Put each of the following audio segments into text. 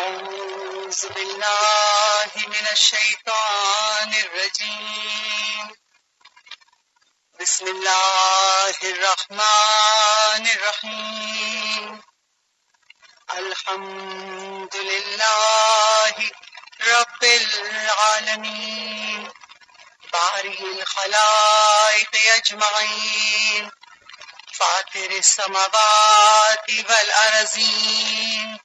أعوذ بالله من الشيطان الرجيم بسم الله الرحمن الرحيم الحمد لله رب العالمين بارئ الخلائق أجمعين فاطر السماوات والأرضين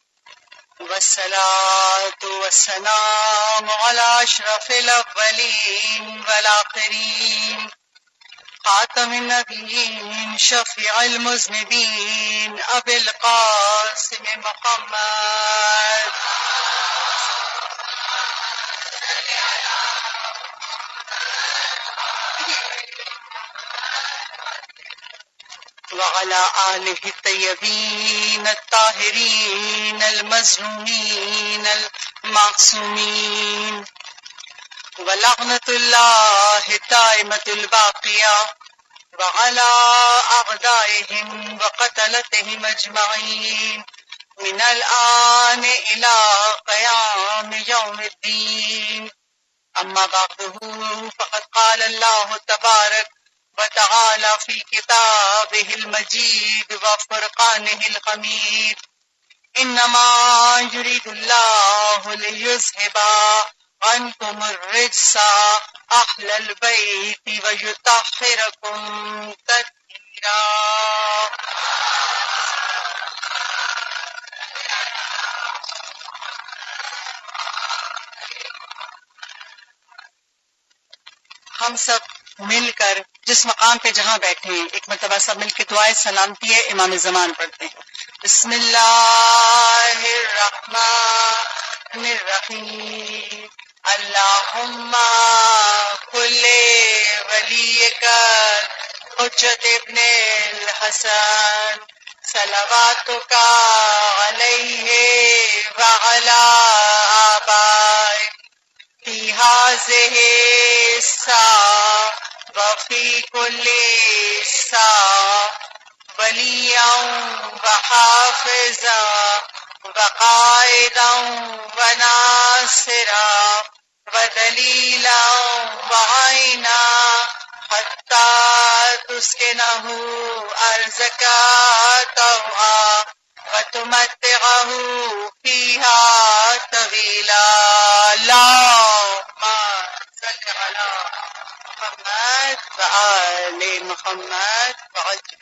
والصلاة والسلام على أشرف الأولين والآخرين خاتم النبيين شفيع المذنبين أبي القاسم محمد وعلى آله الطيبين الطاهرين المظلومين المعصومين ولعنة الله الدائمة الباقية وعلى أعدائهم وقتلتهم أجمعين من الآن إلى قيام يوم الدين أما بعده فقد قال الله تبارك وتعالى في كتابه المجيد وفرقانه الحميد إنما يريد الله ليذهب عنكم الرجس أهل البيت ويطهركم تطهيرا. ہم سب مل کر جس مقام پہ جہاں بیٹھے ہیں ایک مرتبہ سب مل کے دعائے سلامتی ہے امام زمان پڑھتے ہیں. بسم اللہ الرحمن الرحیم اللہم کل ولیک حجت ابن الحسن صلواتک علیہ وعلی آبائک فی هذه الساعة وفي كل ساعة وليا وحافظا وقائدا وناصرا ودليلا وعينا حتى تسكنه أرضك طوعا وتمتعه فيها طويلا. اللهم صل على محمد وآل محمد وعجل.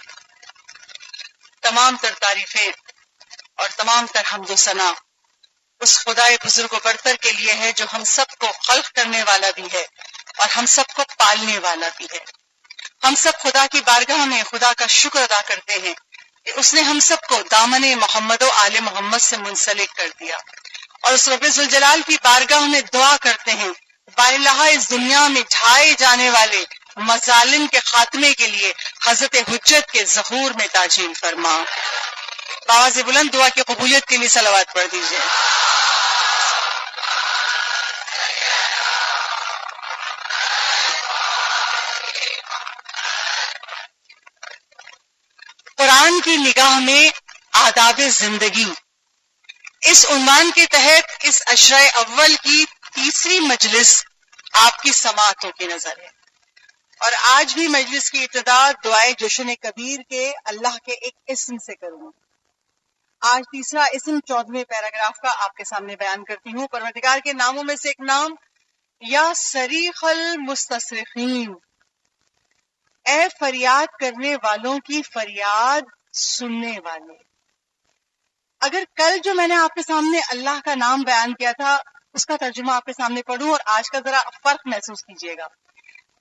تمام تر تعریفیں اور تمام تر حمد و ثنا اس خدائے بزرگ و برتر کے لیے ہے جو ہم سب کو خلق کرنے والا بھی ہے اور ہم سب کو پالنے والا بھی ہے. ہم سب خدا کی بارگاہ میں خدا کا شکر ادا کرتے ہیں کہ اس نے ہم سب کو دامن محمد و آل محمد سے منسلک کر دیا اور اس رب ذوالجلال کی بارگاہ میں دعا کرتے ہیں باللہ اس دنیا میں ڈھائے جانے والے مظالم کے خاتمے کے لیے حضرت حجت کے ظہور میں تعجیل فرما. باواز بلند دعا کی قبولیت کے لیے صلوات پڑھ دیجیے. قرآن کی نگاہ میں آداب زندگی اس عنوان کے تحت اس عشرہ اول کی تیسری مجلس آپ کی سماعتوں کی نظر ہے اور آج بھی مجلس کی ابتدا دعائے جشن کبیر کے اللہ کے ایک اسم سے کروں. آج تیسرا اسم 14ویں پیراگراف کا آپ کے سامنے بیان کرتی ہوں. پروردگار کے ناموں میں سے ایک نام یا صریخ المستصرخین، اے فریاد کرنے والوں کی فریاد سننے والے. اگر کل جو میں نے آپ کے سامنے اللہ کا نام بیان کیا تھا اس کا ترجمہ آپ کے سامنے پڑھوں اور آج کا ذرا فرق محسوس کیجئے گا.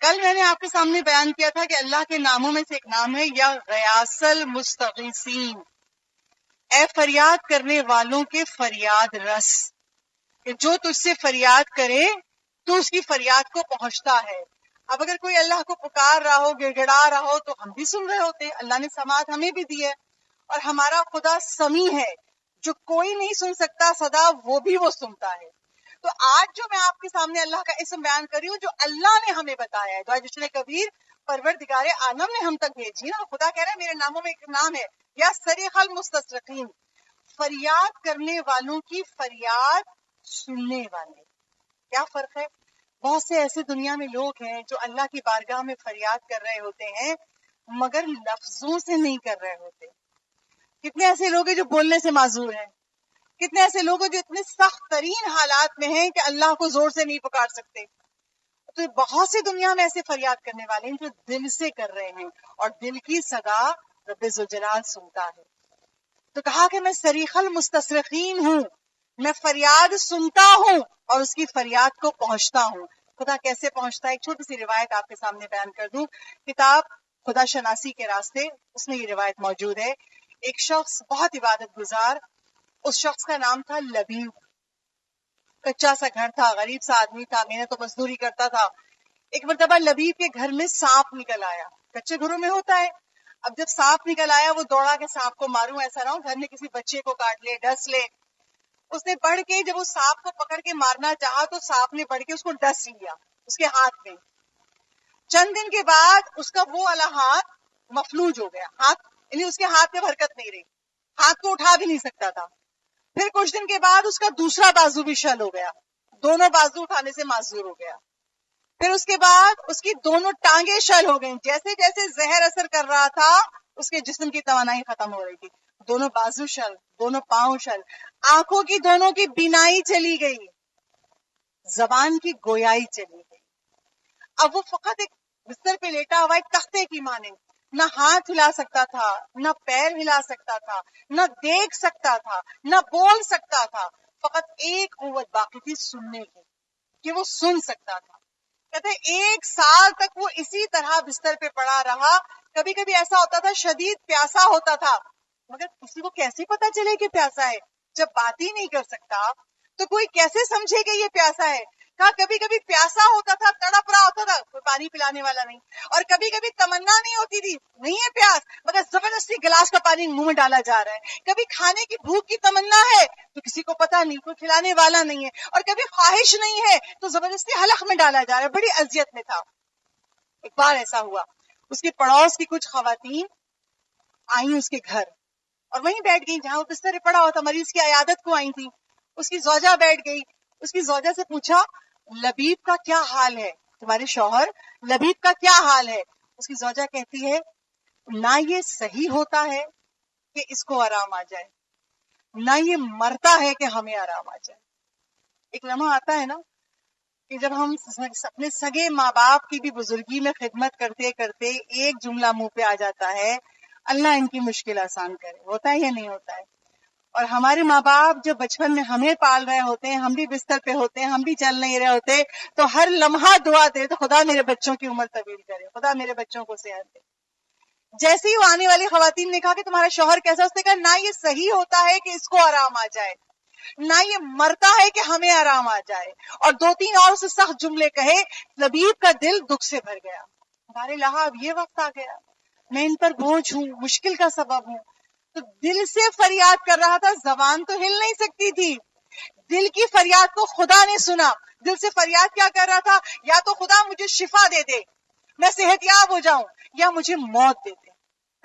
کل میں نے آپ کے سامنے بیان کیا تھا کہ اللہ کے ناموں میں سے ایک نام ہے یا غیاث المستغیثین، اے فریاد کرنے والوں کے فریاد رس، کہ جو تجھ سے فریاد کرے تو اس کی فریاد کو پہنچتا ہے. اب اگر کوئی اللہ کو پکار رہا ہو گڑ گڑا رہا ہو تو ہم بھی سن رہے ہوتے ہیں. اللہ نے سماعت ہمیں بھی دی ہے اور ہمارا خدا سمیع ہے، جو کوئی نہیں سن سکتا صدا وہ سنتا ہے. تو آج جو میں آپ کے سامنے اللہ کا اسم بیان کر رہی ہوں جو اللہ نے ہمیں بتایا ہے، دعائے جشن کبیر پروردگار عالم نے ہم تک بھیجی نا. خدا کہہ رہا ہے میرے ناموں میں ایک نام ہے یا صریخ المستصرخین، فریاد کرنے والوں کی فریاد سننے والے. کیا فرق ہے؟ بہت سے ایسے دنیا میں لوگ ہیں جو اللہ کی بارگاہ میں فریاد کر رہے ہوتے ہیں مگر لفظوں سے نہیں کر رہے ہوتے. کتنے ایسے لوگ ہیں جو بولنے سے معذور ہیں. کتنے ایسے لوگ ہیں جو اتنے سخت ترین حالات میں ہیں کہ اللہ کو زور سے نہیں پکار سکتے. تو بہت سی دنیا میں ایسے فریاد کرنے والے ہیں جو دل سے کر رہے ہیں اور دل کی صدا رب ذوالجلال سنتا ہے. تو کہا کہ میں صریخ المستصرخین ہوں، میں فریاد سنتا ہوں اور اس کی فریاد کو پہنچتا ہوں. خدا کیسے پہنچتا ہے؟ ایک چھوٹی سی روایت آپ کے سامنے بیان کر دوں. کتاب خدا شناسی کے راستے اس میں یہ روایت موجود ہے. ایک شخص بہت عبادت گزار، اس شخص کا نام تھا لبیب. کچا سا گھر تھا، غریب سا آدمی تھا، محنت تو مزدوری کرتا تھا. ایک مرتبہ لبیب کے گھر میں سانپ نکل آیا. کچے گھروں میں ہوتا ہے. اب جب سانپ نکل آیا وہ دوڑا کہ سانپ کو ماروں، ایسا نہ ہو گھر میں کسی بچے کو کاٹ لے، ڈس لے. اس نے بڑھ کے جب اس سانپ کو پکڑ کے مارنا چاہا تو سانپ نے بڑھ کے اس کو ڈس لیا اس کے ہاتھ میں. چند دن کے بعد اس کا وہ والا ہاتھ مفلوج ہو گیا. ہاتھ یعنی اس کے ہاتھ میں حرکت نہیں رہی، ہاتھ کو اٹھا بھی نہیں سکتا تھا. پھر کچھ دن کے بعد اس کا دوسرا بازو بھی شل ہو گیا، دونوں بازو اٹھانے سے معذور ہو گیا. پھر اس کے بعد اس کی دونوں ٹانگیں شل ہو گئیں. جیسے جیسے زہر اثر کر رہا تھا اس کے جسم کی توانائی ختم ہو رہی تھی. دونوں بازو شل، دونوں پاؤں شل، آنکھوں کی دونوں کی بینائی چلی گئی، زبان کی گویائی چلی گئی. اب وہ فقط ایک بستر پہ لیٹا ہوا ایک تختے کی مانند، نہ ہاتھ ہلا سکتا تھا، نہ پیر ہلا سکتا تھا، نہ دیکھ سکتا تھا، نہ بول سکتا تھا. فقط ایک قوت باقی تھی سننے کی، کہ وہ سن سکتا تھا. کہتے 1 سال تک وہ اسی طرح بستر پہ پڑا رہا. کبھی کبھی ایسا ہوتا تھا شدید پیاسا ہوتا تھا، مگر کسی کو کیسے پتا چلے کہ پیاسا ہے؟ جب بات ہی نہیں کر سکتا تو کوئی کیسے سمجھے کہ یہ پیاسا ہے؟ کہا کبھی کبھی پیاسا ہوتا تھا، تڑپ رہا ہوتا تھا، کوئی پانی پلانے والا نہیں. اور کبھی کبھی تمنا نہیں ہوتی تھی، نہیں ہے پیاس مگر زبردستی گلاس کا پانی منہ میں ڈالا جا رہا ہے. کبھی کھانے کی بھوک کی تمنا ہے تو کسی کو پتا نہیں، کوئی کھلانے والا نہیں ہے. اور کبھی خواہش نہیں ہے تو زبردستی حلق میں ڈالا جا رہا ہے. بڑی اذیت میں تھا. ایک بار ایسا ہوا، اس کے پڑوس کی کچھ خواتین آئیں اس کے گھر اور وہیں بیٹھ گئی جہاں وہ بستر پڑا ہوا تھا. مریض کی عیادت کو آئی تھی. اس کی زوجہ بیٹھ گئی. اس کی زوجہ سے پوچھا لبیب کا کیا حال ہے؟ تمہارے شوہر لبیب کا کیا حال ہے؟ اس کی زوجہ کہتی ہے نہ یہ صحیح ہوتا ہے کہ اس کو آرام آ جائے، نہ یہ مرتا ہے کہ ہمیں آرام آ جائے. ایک لمحہ آتا ہے نا کہ جب ہم اپنے سگے ماں باپ کی بھی بزرگی میں خدمت کرتے کرتے ایک جملہ منہ پہ آ جاتا ہے اللہ ان کی مشکل آسان کرے. ہوتا ہے یا نہیں ہوتا ہے؟ اور ہمارے ماں باپ جو بچپن میں ہمیں پال رہے ہوتے ہیں، ہم بھی بستر پہ ہوتے ہیں، ہم بھی چل نہیں رہے ہوتے، تو ہر لمحہ دعا دے تو خدا میرے بچوں کی عمر طویل کرے، خدا میرے بچوں کو صحت دے. جیسے ہی وہ آنے والی خواتین نے کہا کہ تمہارا شوہر کیسا، اس نے کہا نہ یہ صحیح ہوتا ہے کہ اس کو آرام آ جائے، نہ یہ مرتا ہے کہ ہمیں آرام آ جائے. اور 2-3 اور سے سخت جملے کہے. لبیب کا دل دکھ سے بھر گیا. ہمارے لہا اب یہ وقت آ گیا، میں ان پر بوجھ ہوں، مشکل کا سبب ہوں. تو دل سے فریاد کر رہا تھا، زبان تو ہل نہیں سکتی تھی. دل کی فریاد کو خدا نے سنا. دل سے فریاد کیا کر رہا تھا؟ یا تو خدا مجھے شفا دے دے، میں صحت یاب ہو جاؤں، یا مجھے موت دے دے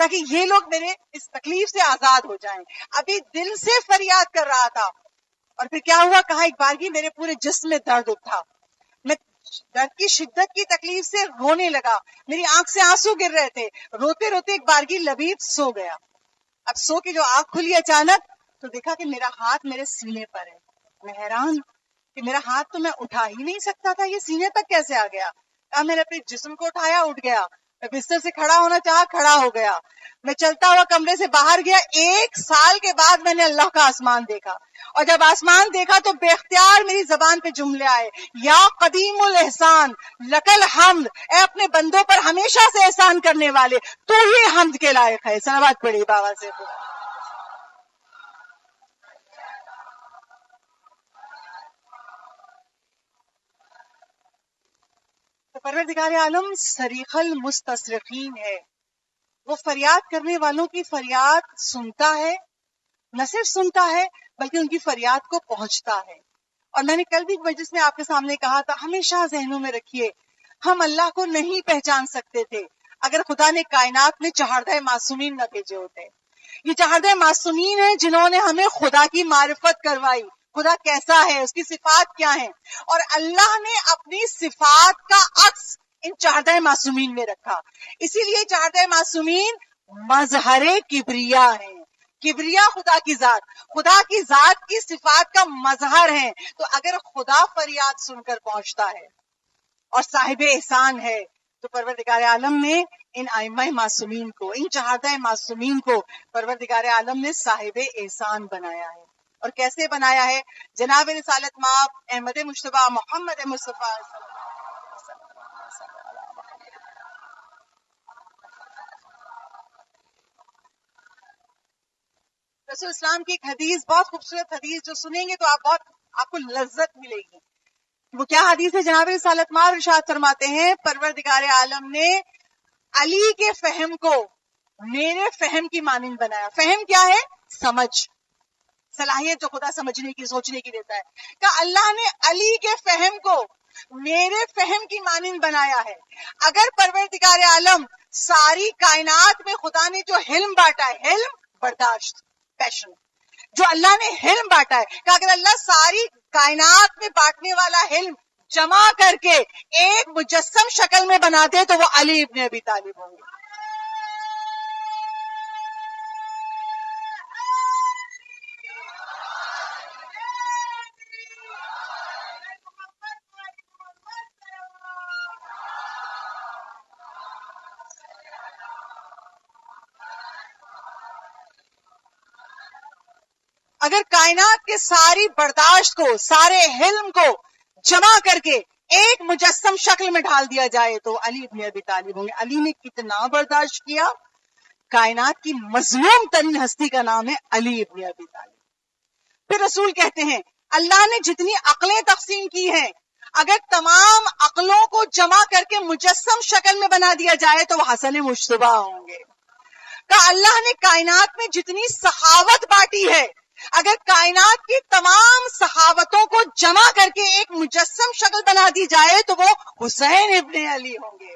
تاکہ یہ لوگ میرے اس تکلیف سے آزاد ہو جائیں. ابھی دل سے فریاد کر رہا تھا. اور پھر کیا ہوا؟ کہا ایک بارگی میرے پورے جسم میں درد اٹھا، میں درد کی شدت کی تکلیف سے رونے لگا، میری آنکھ سے آنسو گر رہے تھے. روتے روتے ایک بارگی لبیب سو گیا. اب سو کے جو آنکھ کھلی اچانک تو دیکھا کہ میرا ہاتھ میرے سینے پر ہے. میں حیران کہ میرا ہاتھ تو میں اٹھا ہی نہیں سکتا تھا، یہ سینے تک کیسے آ گیا؟ کہا میں نے اپنے جسم کو اٹھایا، اٹھ گیا. میں بستر سے کھڑا ہونا چاہا، کھڑا ہو گیا. میں چلتا ہوا کمرے سے باہر گیا. 1 سال کے بعد میں نے اللہ کا آسمان دیکھا. اور جب آسمان دیکھا تو بے اختیار میری زبان پہ جملے آئے، یا قدیم الاحسان لکل حمد، اے اپنے بندوں پر ہمیشہ سے احسان کرنے والے تو ہی حمد کے لائق ہے. صلوات پڑھی بابا سے. تو پروردگار عالم صریخ المستصرخین ہے. وہ فریاد کرنے والوں کی فریاد سنتا ہے، نہ صرف سنتا ہے بلکہ ان کی فریاد کو پہنچتا ہے. اور میں نے کل بھی مجلس میں آپ کے سامنے کہا تھا، ہمیشہ ذہنوں میں رکھیے ہم اللہ کو نہیں پہچان سکتے تھے اگر خدا نے کائنات میں 14 معصومین نہ بھیجے ہوتے. یہ 14 معصومین ہیں جنہوں نے ہمیں خدا کی معرفت کروائی، خدا کیسا ہے، اس کی صفات کیا ہیں، اور اللہ نے اپنی صفات کا عکس ان 14 معصومین میں رکھا. اسی لیے 14 معصومین مظہر کبریا ہیں. کبریا خدا کی ذات کی صفات کا مظہر ہے. تو اگر خدا فریاد سن کر پہنچتا ہے اور صاحب احسان ہے تو پروردگار عالم نے ان ائمہ معصومین کو، ان 14 معصومین کو پروردگار عالم نے صاحب احسان بنایا ہے. اور کیسے بنایا ہے؟ جناب رسالت مآب احمد مجتبی محمد مصطفیٰ رسول اسلام کی ایک حدیث، بہت خوبصورت حدیث، جو سنیں گے تو آپ کو لذت ملے گی. وہ کیا حدیث ہے؟ جناب رسالت مآب ارشاد فرماتے ہیں پروردگار عالم نے علی کے فہم کو میرے فہم کی مانند بنایا. فہم کیا ہے؟ سمجھ، صلاحیت جو خدا سمجھنے کی، سوچنے کی دیتا ہے. کہ اللہ نے علی کے فہم کو میرے فہم کی مانند بنایا ہے. اگر پروردگار عالم ساری کائنات میں خدا نے جو حلم بانٹا ہے، حلم، برداشت، پیشن، جو اللہ نے حلم بانٹا ہے، کہ اگر اللہ ساری کائنات میں بانٹنے والا حلم جمع کر کے ایک مجسم شکل میں بنا دے تو وہ علی ابن ابی طالب ہوں گے. اگر کائنات کے ساری برداشت کو، سارے حلم کو جمع کر کے ایک مجسم شکل میں ڈال دیا جائے تو علی ابن ابی طالب ہوں گے. علی نے کتنا برداشت کیا؟ کائنات کی مظلوم ترین ہستی کا نام ہے علی ابن ابی طالب. پھر رسول کہتے ہیں اللہ نے جتنی عقلیں تقسیم کی ہیں، اگر تمام عقلوں کو جمع کر کے مجسم شکل میں بنا دیا جائے تو وہ حسن مجتبیٰ ہوں گے. کہ اللہ نے کائنات میں جتنی سخاوت بانٹی ہے، اگر کائنات کی تمام سخاوتوں کو جمع کر کے ایک مجسم شکل بنا دی جائے تو وہ حسین ابن علی ہوں گے.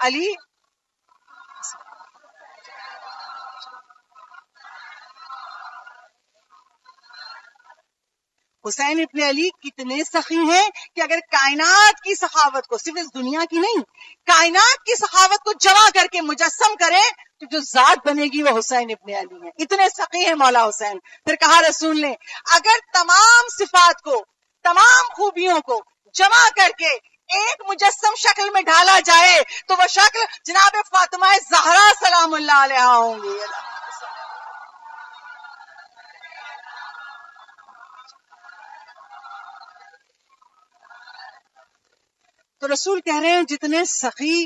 علی حسین ابن علی کتنے سخی ہیں کہ اگر کائنات کی سخاوت کو، صرف اس دنیا کی نہیں، کائنات کی سخاوت کو جمع کر کے مجسم کرے تو جو ذات بنے گی وہ حسین ابن علی ہے. اتنے سخی ہیں مولا حسین. پھر کہا رسول نے اگر تمام صفات کو، تمام خوبیوں کو جمع کر کے ایک مجسم شکل میں ڈالا جائے تو وہ شکل جناب فاطمہ زہرا سلام اللہ علیہا ہوں گی. تو رسول کہہ رہے ہیں جتنے سخی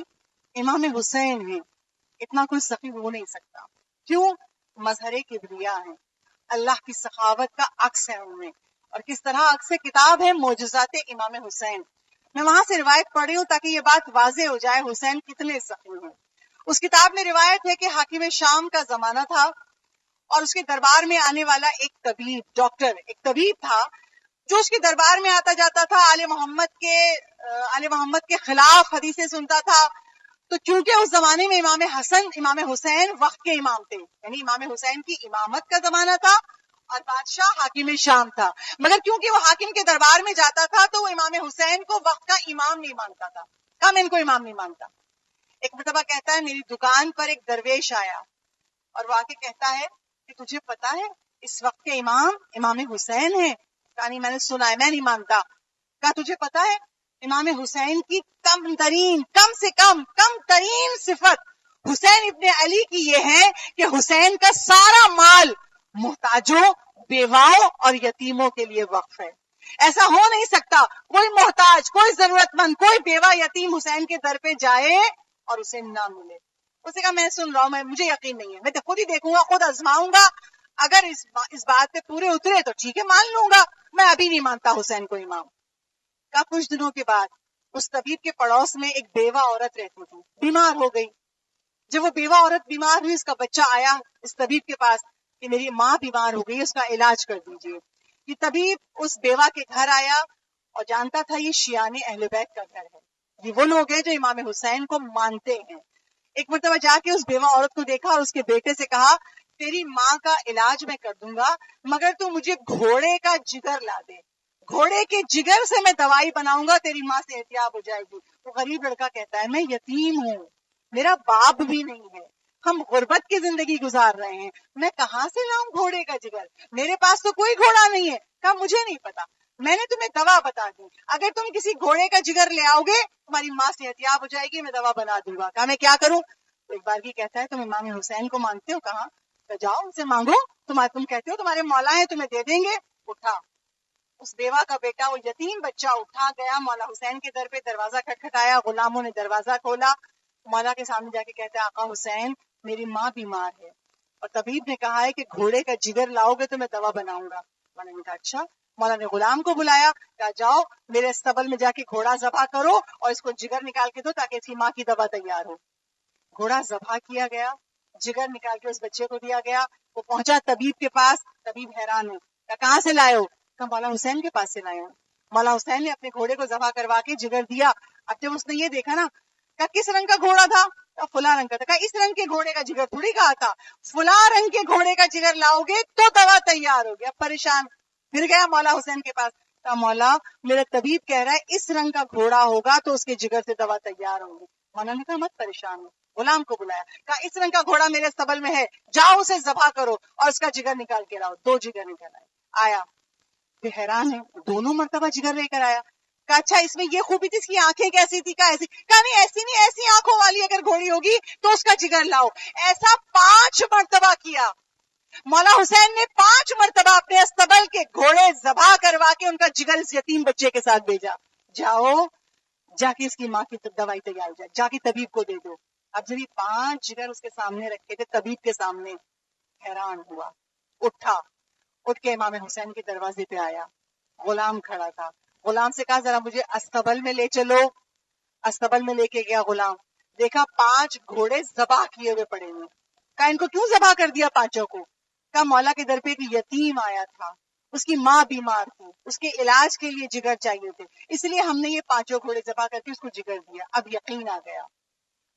امام حسین ہیں اتنا کوئی سخی ہو نہیں سکتا. کیوں؟ مظہر کبریا ہیں، اللہ کی سخاوت کا عکس ہے ان میں. اور کس طرح عکس کتاب ہے معجزات امام حسین. میں وہاں سے روایت پڑھ رہی ہوں تاکہ یہ بات واضح ہو جائے حسین کتنے سخی ہیں. اس کتاب میں روایت ہے کہ حاکم شام کا زمانہ تھا اور اس کے دربار میں آنے والا ایک طبیب، ڈاکٹر، ایک طبیب تھا جو اس کے دربار میں آتا جاتا تھا، آل محمد کے خلاف حدیثیں سنتا تھا. تو چونکہ اس زمانے میں امام حسین وقت کے امام تھے، یعنی امام حسین کی امامت کا زمانہ تھا اور بادشاہ حاکم شام تھا، مگر کیونکہ وہ حاکم کے دربار میں جاتا تھا تو وہ امام حسین کو وقت کا امام نہیں مانتا تھا. میں ان کو امام نہیں مانتا. ایک مرتبہ کہتا ہے میری دکان پر ایک درویش آیا اور وہ آ کے کہتا ہے کہ تجھے پتا ہے اس وقت کے امام حسین ہیں؟ کہا نہیں، میں نے سنا ہے، میں نہیں مانتا. کہا تجھے پتا ہے امام حسین کی کم ترین صفت حسین ابن علی کی یہ ہے کہ حسین کا سارا مال محتاجوں، بیواؤں اور یتیموں کے لیے وقف ہے. ایسا ہو نہیں سکتا کوئی محتاج، کوئی ضرورت مند، کوئی بیوہ یتیم حسین کے در پہ جائے اور اسے نہ ملے. اسے کہا میں سن رہا ہوں، مجھے یقین نہیں ہے، میں تو خود ہی دیکھوں گا، خود آزماؤں گا، اگر اس بات پہ پورے اترے تو ٹھیک ہے مان لوں گا، میں ابھی نہیں مانتا حسین کو امام. کا کچھ دنوں کے بعد اس طبیب کے پڑوس میں ایک بیوہ عورت رہتی تھی، بیمار ہو گئی. جب وہ بیوہ عورت بیمار ہوئی، اس کا بچہ آیا اس طبیب کے پاس کہ میری ماں بیمار ہو گئی، اس کا علاج کر دیجیے. یہ طبیب اس بیوہ کے گھر آیا اور جانتا تھا یہ شیعان اہل بیت کا گھر ہے، یہ وہ لوگ ہیں جو امام حسین کو مانتے ہیں. ایک مرتبہ جا کے اس بیوہ عورت کو دیکھا اور اس کے بیٹے سے کہا تیری ماں کا علاج میں کر دوں گا مگر تو مجھے گھوڑے کا جگر لا دے، گھوڑے کے جگر سے میں دوائی بناؤں گا، تیری ماں سے احتیاط ہو جائے گی۔ وہ غریب لڑکا کہتا ہے میں یتیم ہوں، میرا باپ بھی نہیں ہے، ہم غربت کی زندگی گزار رہے ہیں، میں کہاں سے لاؤں گھوڑے کا جگر، میرے پاس تو کوئی گھوڑا نہیں ہے۔ کہا مجھے نہیں پتا، میں نے تمہیں دوا بتا دی، اگر تم کسی گھوڑے کا جگر لے آؤ گے تمہاری ماں سے احتیاط ہو جائے گی، میں دوا بنا دوں گا۔ کہا میں کیا کروں؟ تو ایک بار کی کہتا ہے تم امام حسین کو مانگتے ہو؟ کہاں؟ تو جاؤ ان سے مانگو، تم کہتے ہو تمہارے مولا ہیں تمہیں دے دیں گے۔ اٹھا اس بیوہ کا بیٹا، وہ یتیم بچہ اٹھا گیا مولا حسین کے در پہ، دروازہ کھٹکھٹایا، غلاموں نے دروازہ کھولا، مولا کے سامنے جا کے کہتا ہے آقا حسین میری ماں بیمار ہے اور طبیب نے کہا ہے کہ گھوڑے کا جگر لاؤ گے تو میں دوا بناؤں گا۔ مولا نے کہا اچھا۔ مولا نے غلام کو بلایا، کہا جاؤ میرے استبل میں جا کے گھوڑا ذبح کرو اور اس کو جگر نکال کے دو تاکہ اس کی ماں کی دوا تیار ہو۔ گھوڑا ذبح کیا گیا، جگر نکال کے اس بچے کو دیا گیا، وہ پہنچا طبیب کے پاس، طبیب حیران ہے، کہا کہاں سے لائے ہو؟ کہا مولا حسین کے پاس سے لائے ہوں۔ مولا حسین نے اپنے گھوڑے کو ذبح کروا کے جگر دیا۔ اب جب اس نے یہ دیکھا نا، کہا کس رنگ کا گھوڑا تھا؟ کہا فلاں رنگ کا تھا۔ کہا اس رنگ کے گھوڑے کا جگر تھوڑی کہا تھا، فلاں رنگ کے گھوڑے کا جگر لاؤ گے تو دوا تیار ہوگی۔ اب پریشان پھر گیا مولا حسین کے پاس، کہا مولا میرا طبیب کہہ رہا ہے اس رنگ کا گھوڑا ہوگا تو اس کے جگر سے دوا تیار ہوگی۔ مولا نے کہا مت پریشان ہو، غلام کو بلایا، کہا اس رنگ کا گھوڑا میرے استبل میں ہے، جاؤ اسے ذبح کرو اور اس کا جگر نکال کے لاؤ۔ 2 جگر نکال آیا، پھر حیران ہے، دونوں مرتبہ جگر لے کر آیا۔ کہا اچھا اس میں یہ خوبی تھی، اس کی آنکھیں کیسی تھی؟ کہا ایسی۔ کہا نہیں ایسی نہیں، ایسی آنکھوں والی اگر گھوڑی ہوگی تو اس کا جگر لاؤ۔ ایسا 5 مرتبہ کیا۔ مولا حسین نے 5 مرتبہ اپنے استبل کے گھوڑے ذبح کروا کے ان کا جگر اس یتیم بچے کے ساتھ بھیجا، جاؤ جا کے اس کی ماں کی دوائی تیار ہو جائے، جا کے طبیب کو دے دو۔ اب جب یہ 5 جگر اس کے سامنے رکھے تھے طبیب کے سامنے، حیران ہوا، اٹھ کے امام حسین کے دروازے پہ آیا، غلام کھڑا تھا، غلام سے کہا ذرا مجھے استبل میں لے چلو۔ استبل میں لے کے گیا غلام، دیکھا 5 گھوڑے ذبح کیے ہوئے پڑے ہوئے۔ کہا ان کو کیوں ذبح کر دیا 5 کو؟ کہا مولا کے در پہ ایک یتیم آیا تھا، اس کی ماں بیمار تھی، اس کے علاج کے لیے جگر چاہیے تھے، اس لیے ہم نے یہ 5 گھوڑے ذبح کر کے اس کو جگر دیا۔ اب یقین آ گیا،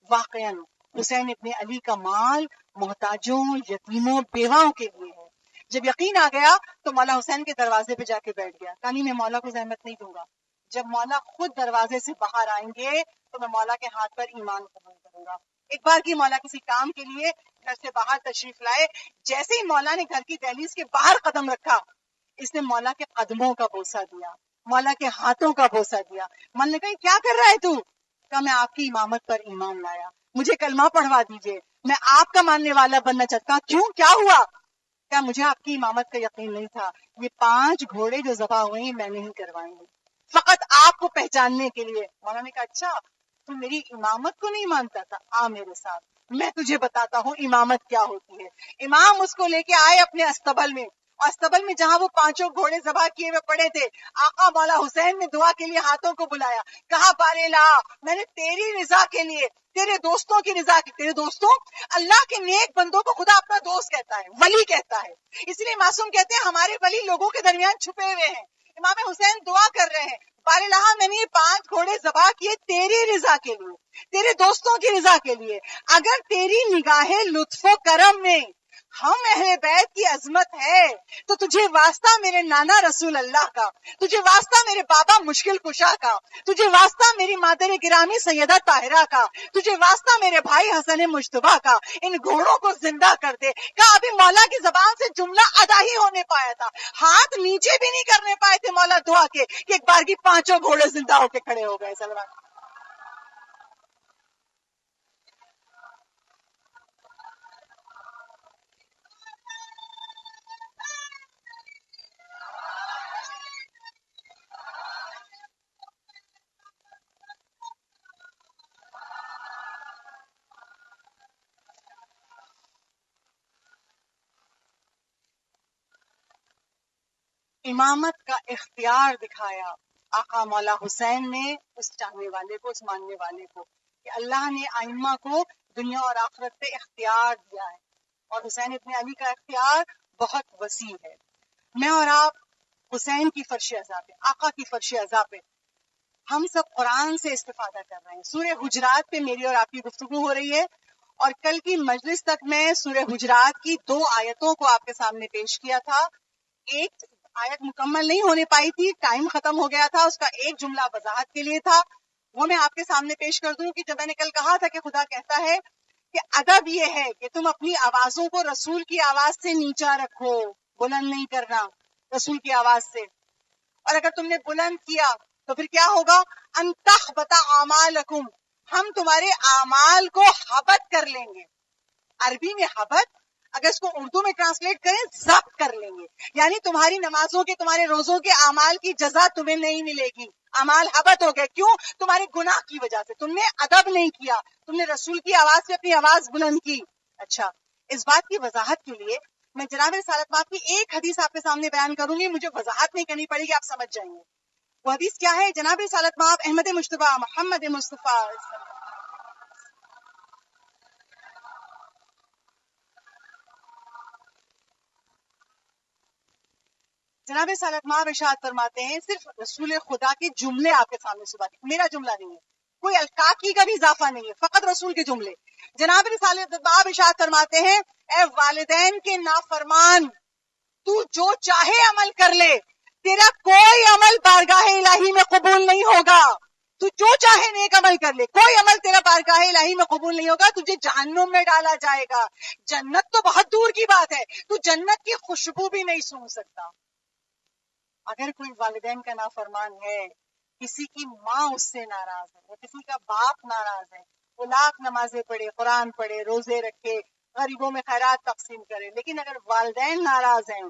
واقعاً حسین ابن علی کا مال محتاجوں، یتیموں، بیواؤں کے لیے ہے۔ جب یقین آ گیا تو مولا حسین کے دروازے پہ جا کے بیٹھ گیا، کہا نہیں میں مولا کو زحمت نہیں دوں گا، جب مولا خود دروازے سے باہر آئیں گے تو میں مولا کے ہاتھ پر ایمان قبول کروں گا۔ ایک بار کی مولا کسی کام کے لیے گھر سے باہر تشریف لائے، جیسے ہی مولا نے گھر کی دہلیز کے باہر قدم رکھا، اس نے مولا کے قدموں کا بوسہ دیا، مولا کے ہاتھوں کا بوسہ دیا۔ من نے کہا کیا کر رہا ہے تو؟ کہا میں آپ کی امامت پر ایمان لایا، مجھے کلمہ پڑھوا دیجئے، میں آپ کا ماننے والا بننا چاہتا ہوں۔ کیوں، کیا ہوا؟ کہا مجھے آپ کی امامت کا یقین نہیں تھا، یہ 5 گھوڑے جو ذبح ہوئے ہیں میں نہیں کروائیں گے، فقط آپ کو پہچاننے کے لیے۔ مولا نے کہا اچھا تو میری امامت کو نہیں مانتا تھا، آ میرے ساتھ میں تجھے بتاتا ہوں امامت کیا ہوتی ہے۔ امام اس کو لے کے آئے اپنے استبل میں، اور استبل میں جہاں وہ 5 گھوڑے ذبح کیے ہوئے پڑے تھے، آقا مولا حسین نے دعا کے لیے ہاتھوں کو بلایا، کہا بار الہ میں نے تیری رضا کے لیے، تیرے دوستوں کی رضا کی، تیرے دوستوں اللہ کے نیک بندوں کو خدا اپنا دوست کہتا ہے، ولی کہتا ہے، اس لیے معصوم کہتے ہیں ہمارے ولی لوگوں کے درمیان چھپے ہوئے ہیں۔ امام حسین دعا کر رہے ہیں، بار الہ میں نے یہ 5 گھوڑے ذبح کیے تیری رضا کے لیے، تیرے دوستوں کی رضا کے لیے، اگر تیری نگاہ لطف و کرم میں ہم اہل بیت کی عظمت ہے تو تجھے واسطہ میرے نانا رسول اللہ کا، تجھے واسطہ میرے بابا مشکل کشا کا، تجھے واسطہ میری مادر گرامی سیدہ طاہرہ کا، تجھے واسطہ میرے بھائی حسن مجتبیٰ کا، ان گھوڑوں کو زندہ کر دے۔ کہا ابھی مولا کی زبان سے جملہ ادا ہی ہونے پایا تھا، ہاتھ نیچے بھی نہیں کرنے پائے تھے مولا دعا کے کہ ایک بار کی 5 گھوڑے زندہ ہو کے کھڑے ہو گئے۔ سلمان امامت کا اختیار دکھایا آقا مولا حسین نے اس چاہنے والے کو، اس ماننے والے کو، کہ اللہ نے ائمہ کو دنیا اور آخرت پہ اختیار دیا ہے، اور حسین ابن علی کا اختیار بہت وسیع ہے۔ میں اور آپ حسین کی فرش عزا پہ، آقا کی فرش عزا پہ ہم سب قرآن سے استفادہ کر رہے ہیں۔ سورہ حجرات پہ میری اور آپ کی گفتگو ہو رہی ہے، اور کل کی مجلس تک میں سورہ حجرات کی 2 آیتوں کو آپ کے سامنے پیش کیا تھا. ایک آیت مکمل نہیں ہونے پائی تھی، ٹائم ختم ہو گیا تھا، اس کا ایک جملہ وضاحت کے لیے تھا، وہ میں آپ کے سامنے پیش کر دوں کہ جب میں نے کل کہا تھا کہ خدا کہتا ہے کہ ادب یہ ہے کہ تم اپنی آوازوں کو رسول کی آواز سے نیچا رکھو، بلند نہیں کرنا رسول کی آواز سے. اور اگر تم نے بلند کیا تو پھر کیا ہوگا؟ ان تحبط اعمالکم، ہم تمہارے اعمال کو حبط کر لیں گے. عربی میں حبط، اگر اس کو اردو میں ٹرانسلیٹ کریں ضبط کر لیں گے، یعنی تمہاری نمازوں کے، تمہارے روزوں کے اعمال کی جزا تمہیں نہیں ملے گی. اعمال حبط ہو گئے، کیوں؟ تمہارے گناہ کی وجہ سے، تم نے ادب نہیں کیا، تم نے رسول کی آواز سے اپنی آواز بلند کی. اچھا، اس بات کی وضاحت کے لیے میں جناب رسالت مآب کی ایک حدیث آپ کے سامنے بیان کروں گی، مجھے وضاحت نہیں کرنی پڑے گی، آپ سمجھ جائیں گے. وہ حدیث کیا ہے؟ جناب رسالت مآب احمد مجتبیٰ محمد مصطفیٰ جناب رسالت مآب ارشاد فرماتے ہیں، صرف رسول خدا کے جملے آپ کے سامنے صبح کے، میرا جملہ نہیں ہے، کوئی القاقی کا بھی اضافہ نہیں ہے، فقط رسول کے جملے. جناب رسالت مآب ارشاد فرماتے ہیں، اے والدین کے نافرمان، تو جو چاہے عمل کر لے، تیرا کوئی عمل بارگاہ الہی میں قبول نہیں ہوگا. تو جو چاہے نیک عمل کر لے، کوئی عمل تیرا بارگاہ الہی میں قبول نہیں ہوگا، تجھے جہنم میں ڈالا جائے گا. جنت تو بہت دور کی بات ہے، تو جنت کی خوشبو بھی نہیں سونگھ سکتا. اگر کوئی والدین کا نافرمان ہے، کسی کی ماں اس سے ناراض ہے، یا کسی کا باپ ناراض ہے، وہ لاکھ نمازیں پڑھے، قرآن پڑھے، روزے رکھے، غریبوں میں خیرات تقسیم کرے، لیکن اگر والدین ناراض ہیں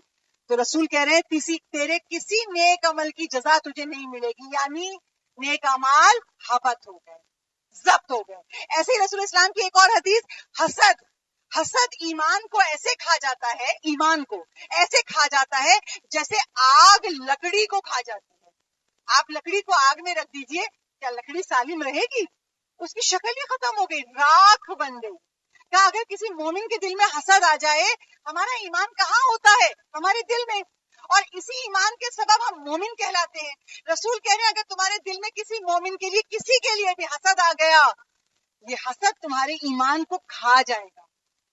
تو رسول کہہ رہے ہیں تیرے کسی نیک عمل کی جزا تجھے نہیں ملے گی، یعنی نیک اعمال حبط ہو گئے، ضبط ہو گئے. ایسے ہی رسول اسلام کی ایک اور حدیث، حسد ایمان کو ایسے کھا جاتا ہے، ایمان کو ایسے کھا جاتا ہے جیسے آگ لکڑی کو کھا جاتی ہے. آپ لکڑی کو آگ میں رکھ دیجئے، کیا لکڑی سالم رہے گی؟ اس کی شکل ہی ختم ہو گئی، راکھ بن گئی. کہا اگر کسی مومن کے دل میں حسد آ جائے، ہمارا ایمان کہاں ہوتا ہے؟ ہمارے دل میں، اور اسی ایمان کے سبب ہم مومن کہلاتے ہیں. رسول کہہ رہے ہیں اگر تمہارے دل میں کسی مومن کے لیے، کسی کے لیے بھی حسد آ گیا، یہ حسد تمہارے ایمان کو کھا جائے گا.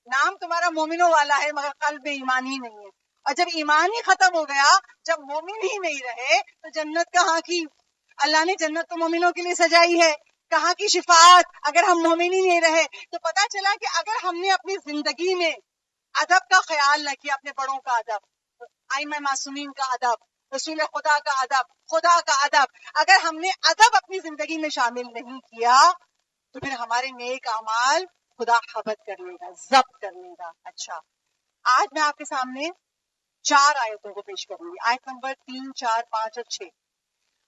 نام تمہارا مومنوں والا ہے مگر قلب میں ایمان ہی نہیں ہے، اور جب ایمان ہی ختم ہو گیا، جب مومن ہی نہیں رہے تو جنت کہاں کی؟ اللہ نے جنت تو مومنوں کے لیے سجائی ہے، کہاں کی شفاعت اگر ہم مومن ہی نہیں رہے؟ تو پتا چلا کہ اگر ہم نے اپنی زندگی میں ادب کا خیال نہ کیا، اپنے بڑوں کا ادب، ائمہ معصومین کا ادب، رسول خدا کا ادب، خدا کا ادب، اگر ہم نے ادب اپنی زندگی میں شامل نہیں کیا تو پھر ہمارے نیک اعمال خدا حبط کر لے گا، ضبط کر لے گا. اچھا، آج میں آپ کے سامنے 4 آیتوں کو پیش کروں گی، آیت نمبر 3، 4، 5 اور 6.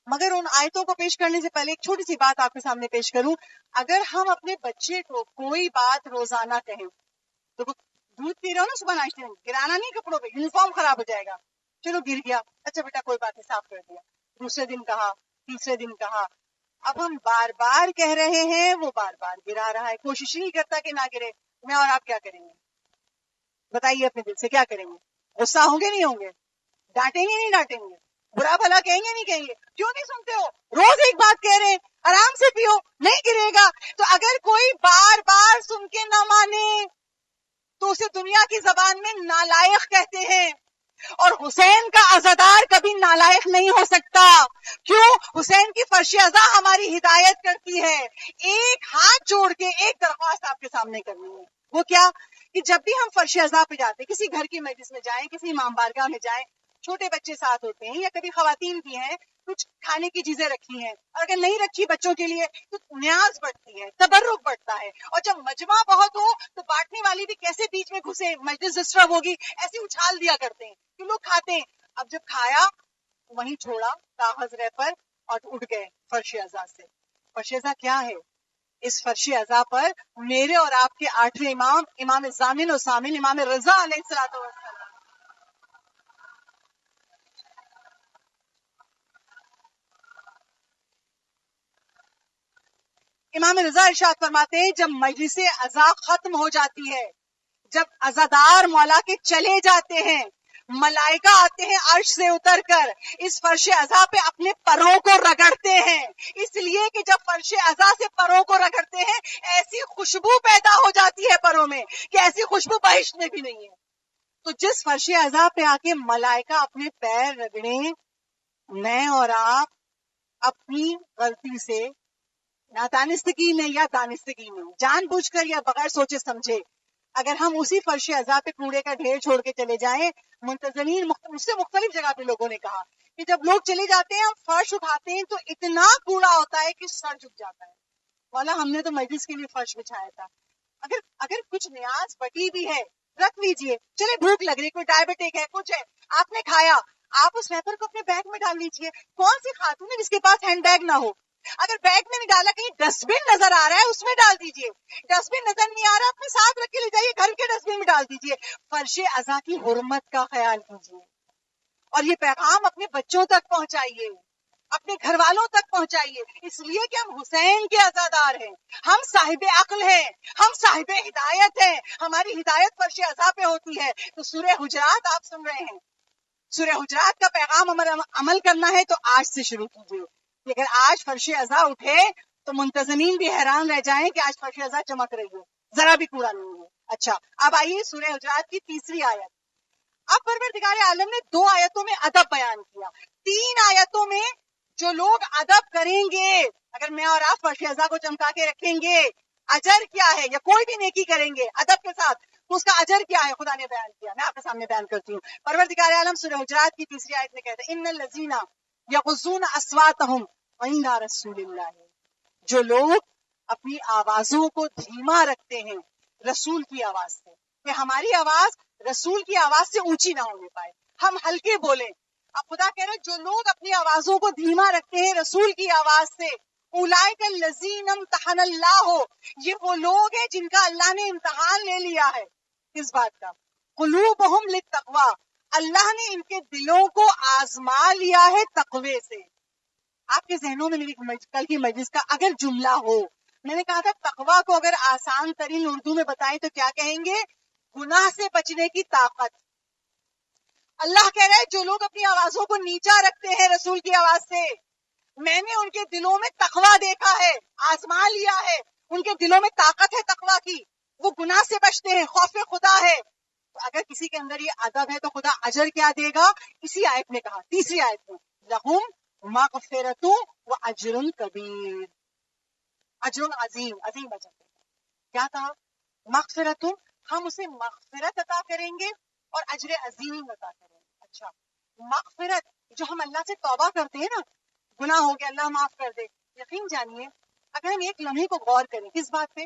مگر ان آیتوں کو پیش کرنے سے پہلے ایک چھوٹی سی بات آپ کے سامنے پیش کروں. اگر ہم اپنے بچے کو کوئی بات روزانہ کہیں، تو دودھ پی رہے ہو نا صبح ناشتے میں، گرانا نہیں کپڑوں پہ، یونیفارم خراب ہو جائے گا، چلو گر گیا، اچھا بیٹا کوئی بات نہیں، صاف کر دیا. دوسرے دن کہا، تیسرے دن کہا، اب ہم بار بار کہہ رہے ہیں، وہ بار بار گرا رہا ہے، کوشش نہیں کرتا کہ نہ گرے. میں اور آپ کیا کریں گے؟ بتائیے اپنے دل سے کیا کریں گے؟ غصہ ہوں گے نہیں ہوں گے؟ ڈانٹیں گے نہیں ڈانٹیں گے؟ برا بھلا کہیں گے نہیں کہیں گے؟ کیوں نہیں سنتے ہو؟ روز ایک بات کہہ رہے ہیں، آرام سے پیو، نہیں گرے گا. تو اگر کوئی بار بار سن کے نہ مانے تو اسے دنیا کی زبان میں نالائق کہتے ہیں، اور حسین کا عزادار کبھی نالائق نہیں ہو سکتا. کیوں؟ حسین کی فرش عزا ہماری ہدایت کرتی ہے. ایک ہاتھ جوڑ کے ایک درخواست آپ کے سامنے کرنی ہے، وہ کیا؟ کہ جب بھی ہم فرش عزا پہ جاتے، کسی گھر کی مجلس میں جائیں، کسی امام بارگاہ میں جائیں، چھوٹے بچے ساتھ ہوتے ہیں یا کبھی خواتین بھی ہیں، کچھ کھانے کی چیزیں رکھی ہیں، اور اگر نہیں رکھی بچوں کے لیے تو نیاز بڑھتی ہے، تبرک بڑھتا ہے. اور جب مجمع بہت ہو تو بانٹنے والی بھی کیسے بیچ میں گھسے، مجلس ڈسٹرب ہوگی، ایسے اچھال دیا کرتے ہیں کہ لوگ کھاتے ہیں. اب جب کھایا وہیں چھوڑا کاغذ ریپر اور اٹھ گئے فرش عزا سے. فرش عزا کیا ہے؟ اس فرش عزا پر میرے اور آپ کے 8ویں امام، امام ضامن و سامن، امام رضا علیہ الصلوۃ والسلام، امام رضا ارشاد فرماتے ہیں جب مجلس عزا ختم ہو جاتی ہے، جب عزادار مولا کے چلے جاتے ہیں، ملائکہ آتے ہیں عرش سے اتر کر اس فرش عزا پہ اپنے پروں کو رگڑتے ہیں، اس لیے کہ جب فرش عزا سے پروں کو رگڑتے ہیں ایسی خوشبو پیدا ہو جاتی ہے پروں میں کہ ایسی خوشبو بہشت میں بھی نہیں ہے۔ تو جس فرش عزا پہ آ کے ملائکہ اپنے پیر رگڑیں، میں اور آپ اپنی غلطی سے نادانستگی میں یا دانستگی میں، جان بوجھ کر یا بغیر سوچے سمجھے، اگر ہم اسی فرش عزا پہ کوڑے کا ڈھیر چھوڑ کے چلے جائیں، منتظرین اس سے مختلف جگہ پہ لوگوں نے کہا کہ جب لوگ چلے جاتے ہیں ہم فرش اٹھاتے ہیں تو اتنا کوڑا ہوتا ہے کہ سر جھک جاتا ہے، والا ہم نے تو مجلس کے لیے فرش بچھایا تھا، اگر کچھ نیاز بٹی بھی ہے رکھ لیجئے، چلے بھوک لگ رہی، کوئی ڈائبٹک ہے، کچھ ہے، آپ نے کھایا، آپ اس ریپر کو اپنے بیگ میں ڈال لیجئے۔ کون سی خاتون ہے جس کے پاس ہینڈ بیگ نہ ہو؟ اگر بیگ میں نہیں ڈالا کہیں ڈسٹ بن نظر آ رہا ہے اس میں ڈال دیجئے، ڈسٹ بن نظر نہیں آ رہا اپنے ساتھ رکھ کے لے جائیے، گھر کے ڈسٹ بن میں ڈال دیجئے۔ فرش عزا کی حرمت کا خیال کیجئے اور یہ پیغام اپنے بچوں تک پہنچائیے، اپنے گھر والوں تک پہنچائیے، اس لیے کہ ہم حسین کے عزادار ہیں، ہم صاحب عقل ہیں، ہم صاحب ہدایت ہیں، ہماری ہدایت فرش عزا پہ ہوتی ہے۔ تو سورہ حجرات آپ سن رہے ہیں، سورہ حجرات کا پیغام عمل کرنا ہے تو آج سے شروع کیجیے۔ اگر آج فرش عزا اٹھے تو منتظمین بھی حیران رہ جائیں کہ آج فرش عزا چمک رہی ہے، ذرا بھی کوڑا نہیں ہے۔ اچھا، اب آئیے سورہ حجرات کی تیسری آیت۔ اب پروردگار عالم نے 2 آیتوں میں ادب بیان کیا، 3 آیتوں میں جو لوگ ادب کریں گے، اگر میں اور آپ فرش عزا کو چمکا کے رکھیں گے، اجر کیا ہے، یا کوئی بھی نیکی کریں گے ادب کے ساتھ تو اس کا اجر کیا ہے خدا نے بیان کیا، میں آپ کے سامنے بیان کرتی ہوں۔ پروردگار عالم سورہ حجرات کی تیسری آیت میں کہتے ہیں ان الذین یغضون اصواتهم عند رسول اللہ، جو لوگ اپنی آوازوں کو دھیما رکھتے ہیں رسول کی آواز سے، کہ ہماری آواز رسول کی آواز سے اونچی نہ ہونے پائے، ہم ہلکے بولیں۔ اب خدا کہہ رہے جو لوگ اپنی آوازوں کو دھیما رکھتے ہیں رسول کی آواز سے، اولئک الذین امتحن اللہ، یہ وہ لوگ ہیں جن کا اللہ نے امتحان لے لیا ہے۔ کس بات کا؟ قلوبہم للتقوی، اللہ نے ان کے دلوں کو آزما لیا ہے تقوی سے۔ آپ کے ذہنوں میں میری کل کی مجلس کا اگر جملہ ہو، میں نے کہا تھا تقوی کو اگر آسان ترین اردو میں بتائیں تو کیا کہیں گے؟ گناہ سے بچنے کی طاقت۔ اللہ کہہ رہا ہے جو لوگ اپنی آوازوں کو نیچا رکھتے ہیں رسول کی آواز سے، میں نے ان کے دلوں میں تقوی دیکھا ہے، آزما لیا ہے، ان کے دلوں میں طاقت ہے تقوی کی، وہ گناہ سے بچتے ہیں، خوف خدا ہے۔ تو اگر کسی کے اندر یہ ادب ہے تو خدا اجر کیا دے گا؟ اسی آیت میں کہا، تیسری آیت میں، لہم مغفرۃ و اجر کبیر، اجر عظیم، عظیم اجر۔ کیا کہا؟ مغفرۃ، ہم اسے مغفرت عطا کریں گے اور اجر عظیم عطا کریں گے۔ اچھا، مغفرت جو ہم اللہ سے توبہ کرتے ہیں نا، گناہ ہو گیا اللہ معاف کر دے، یقین جانیے اگر ہم ایک لمحے کو غور کریں کس بات پہ،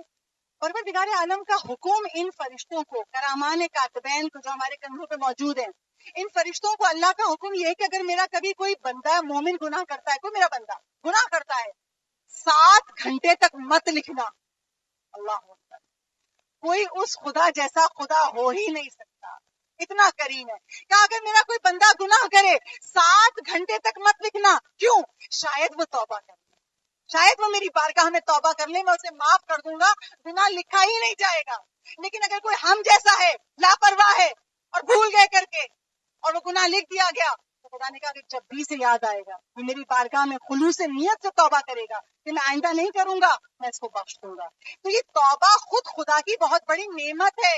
پروردگار عالم کا حکم ان فرشتوں کو، کرامان کاتبین کو جو ہمارے کندھوں پہ موجود ہیں، ان فرشتوں کو اللہ کا حکم یہ ہے کہ اگر میرا کبھی کوئی بندہ مومن گناہ کرتا ہے، کوئی میرا بندہ گناہ کرتا ہے، 7 گھنٹے تک مت لکھنا۔ اللہ اکبر، کوئی اس خدا جیسا خدا ہو ہی نہیں سکتا، اتنا کریم ہے کہ اگر میرا کوئی بندہ گناہ کرے 7 گھنٹے تک مت لکھنا۔ کیوں؟ شاید وہ توبہ کر لے، شاید وہ میری بارگاہ میں توبہ کر لے، میں اسے معاف کر دوں گا، گناہ لکھا ہی نہیں جائے گا۔ لیکن اگر کوئی ہم جیسا ہے، لاپرواہ ہے اور بھول گئے کر کے اور وہ گناہ لکھ دیا گیا، تو خدا نے کہا کہ جب بھی سے یاد آئے گا کہ میری بارگاہ میں خلوص نیت سے توبہ کرے گا کہ میں آئندہ نہیں کروں گا، میں اس کو بخش دوں گا۔ تو یہ توبہ خود خدا کی بہت بڑی نعمت ہے،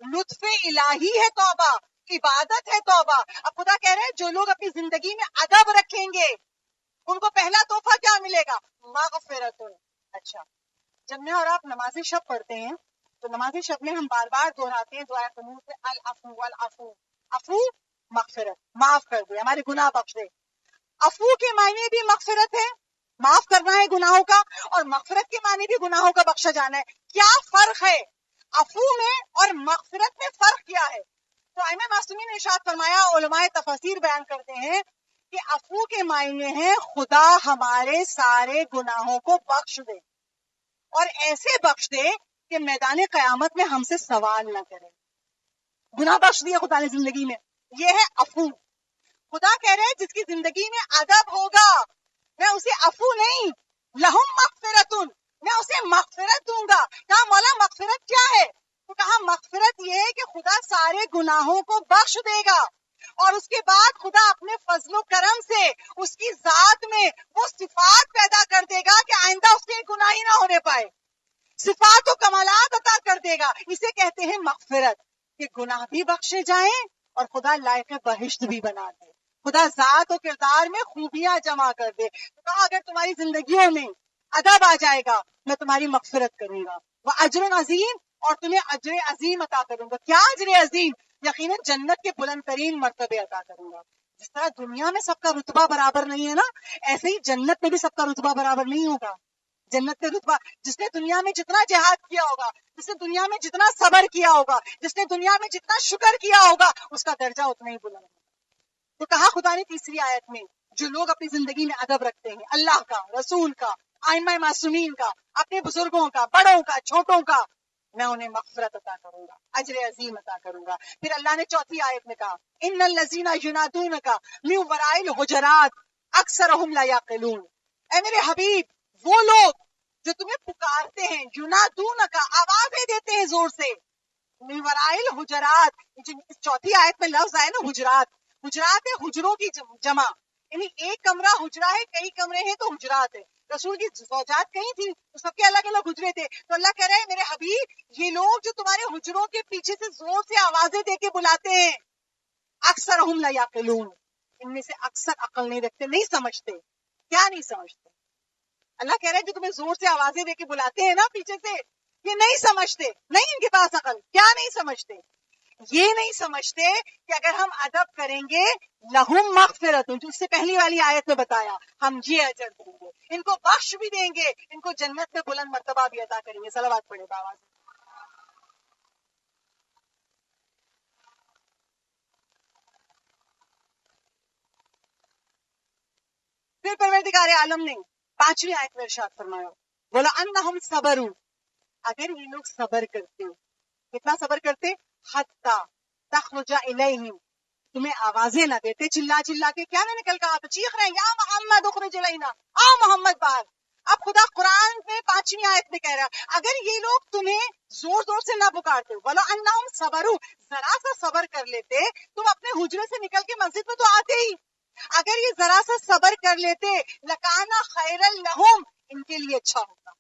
لطف الہی ہے توبہ، عبادت ہے توبہ۔ اب خدا کہہ رہے ہیں جو لوگ اپنی زندگی میں ادب رکھیں گے ان کو پہلا تحفہ کیا ملے گا؟ مغفرت۔ اچھا، جب میں اور آپ نماز شب پڑھتے ہیں تو نماز شب میں ہم بار بار دہراتے ہیں دعائے قنوت سے، العفو والعفو، عفو مغفرت، معاف کر دے، ہمارے گناہ بخش دے۔ عفو کے معنی بھی مغفرت ہے، معاف کرنا ہے گناہوں کا، اور مغفرت کے معنی بھی گناہوں کا بخشا جانا ہے۔ کیا فرق ہے عفو میں اور مغفرت میں؟ فرق کیا ہے؟ تو ائمہ معصومین نے ارشاد فرمایا، علماء تفاسیر بیان کرتے ہیں کہ عفو کے معنی ہے خدا ہمارے سارے گناہوں کو بخش دے، اور ایسے بخش دے کہ میدان قیامت میں ہم سے سوال نہ کرے۔ گناہ بخش دیے خدا نے زندگی میں، یہ ہے عفو۔ خدا کہہ رہے ہیں جس کی زندگی میں ادب ہوگا میں اسے عفو نہیں، لہم مغفرتن، میں اسے مغفرت دوں گا۔ کہا مولا مغفرت کیا ہے؟ تو کہا مغفرت یہ ہے کہ خدا سارے گناہوں کو بخش دے گا، اور اس کے بعد خدا اپنے فضل و کرم سے اس کی ذات میں وہ صفات پیدا کر دے گا کہ آئندہ اس کے گناہ ہی نہ ہونے پائے، صفات و کمالات عطا کر دے گا. اسے کہتے ہیں مغفرت، کہ گناہ بھی بخشے جائیں اور خدا لائق بہشت بھی بنا دے، خدا ذات و کردار میں خوبیاں جمع کر دے. تو کہا اگر تمہاری زندگیوں میں ادب آ جائے گا میں تمہاری مغفرت کروں گا، وہ اجر عظیم، اور تمہیں اجر عظیم عطا کروں گا. کیا اجر عظیم؟ یقیناً جنت کے بلند ترین مرتبے عطا کروں گا. جس طرح دنیا میں سب کا رتبہ برابر نہیں ہے نا، ایسے ہی جنت میں بھی سب کا رتبہ برابر نہیں ہوگا. جنت میں رتبہ، جس نے دنیا میں جتنا جہاد کیا ہوگا، جس نے دنیا میں جتنا صبر کیا ہوگا، جس نے دنیا میں جتنا شکر کیا ہوگا، اس کا درجہ اتنا ہی بلند ہوگا. تو کہا خدا نے تیسری آیت میں، جو لوگ اپنی زندگی میں ادب رکھتے ہیں اللہ کا، رسول کا، ائمہ معصومین کا، اپنے بزرگوں کا، بڑوں کا، چھوٹوں کا، میں انہیں مغفرت عطا کروں گا، اجر عظیم عطا کروں گا. پھر اللہ نے چوتھی آیت میں کہا ان الذین ینادونک من وراء الحجرات اکثرهم لا یعقلون. اے میرے حبیب، وہ لوگ جو تمہیں پکارتے ہیں، ینادونک، آوازیں دیتے ہیں زور سے، من وراء الحجرات، چوتھی آیت میں لفظ آئے نا حجرات، حجرات ہے حجروں کی جمع، یعنی ایک کمرہ حجرہ ہے، کئی کمرے ہیں تو حجرات ہے. رسول کی زوجات کہیں تھی تو سب کے الگ الگ حجرے تھے. تو اللہ کہہ رہے ہیں میرے حبیب، یہ لوگ جو تمہارے حجروں کے پیچھے سے زور سے آوازیں دے کے بلاتے ہیں، اکثر ہم لا یعقلون، ان میں سے اکثر عقل نہیں رکھتے، نہیں سمجھتے. کیا نہیں سمجھتے؟ اللہ کہہ رہے ہیں جو تمہیں زور سے آوازیں دے کے بلاتے ہیں نا پیچھے سے، یہ نہیں سمجھتے، نہیں ان کے پاس عقل. کیا نہیں سمجھتے؟ یہ نہیں سمجھتے کہ اگر ہم ادب کریں گے لہم مغفرت، جو اس سے پہلی والی آیت میں بتایا، ہم یہ اجر دیں گے، ان کو بخش بھی دیں گے، ان کو جنت میں بلند مرتبہ بھی عطا کریں گے. صلوات پڑھے بابا. پھر پروردگار عالم نے پانچویں آیت میں ارشاد فرمایا، بولا انہم صبروا، اگر یہ لوگ صبر کرتے، کتنا صبر کرتے؟ حتی تخرج الیہم، تمہیں آوازیں نہ دیتے چلا چلا کے. کیا نہیں نکل کہا تو چیخ رہے ہیں یا محمد اخرج الینا، آ محمد باہر. اب خدا قرآن میں پانچویں آیت میں کہہ رہا ہے اگر یہ لوگ تمہیں زور زور سے نہ پکارتے، وَلَوْ أَنَّهُمْ صَبَرُوا، ذرا سا صبر کر لیتے، تم اپنے حجرے سے نکل کے مسجد میں تو آتے ہی. اگر یہ ذرا سا صبر کر لیتے لَكَانَ خَيْرًا لَهُمْ، ان کے لیے اچھا ہوتا.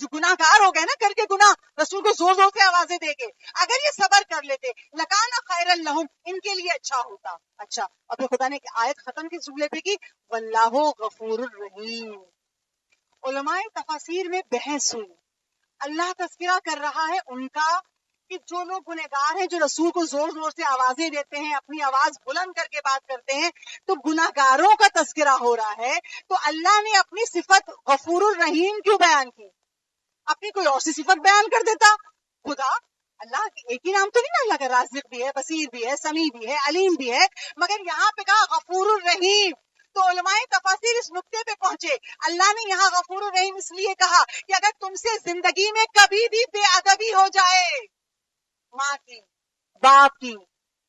جو گناہ گار ہو گئے نا کر کے گناہ، رسول کو زور زور سے آوازیں دے کے، اگر یہ صبر کر لیتے لَكَانَ خَيْرًا لَهُمْ، ان کے لیے اچھا ہوتا. اچھا، اور پھر خدا نے آیت ختم کس جملے پہ کی؟ وَاللَّهُ غَفُورٌ رَحِيمٌ. علماء تفاسیر میں بحث ہوئی، اللہ تذکرہ کر رہا ہے ان کا کہ جو لوگ گنہگار ہیں، جو رسول کو زور زور سے آوازیں دیتے ہیں، اپنی آواز بلند کر کے بات کرتے ہیں، تو گنہگاروں کا تذکرہ ہو رہا ہے. تو اللہ نے اپنی صفت غفور الرحیم کیوں بیان کی؟ اپنی کوئی اور سی صفت بیان کر دیتا. خدا اللہ ایک ہی نام تو نہیں نا، اللہ کا رازق بھی ہے، بصیر بھی ہے، سمیع بھی ہے، علیم بھی ہے، مگر یہاں پہ کہا غفور الرحیم. تو علماء تفاسیر اس نقطے پہ پہنچے، اللہ نے یہاں غفور الرحیم اس لیے کہا کہ اگر تم سے زندگی میں کبھی بھی بے ادبی ہو جائے، ماں کی، باپ کی،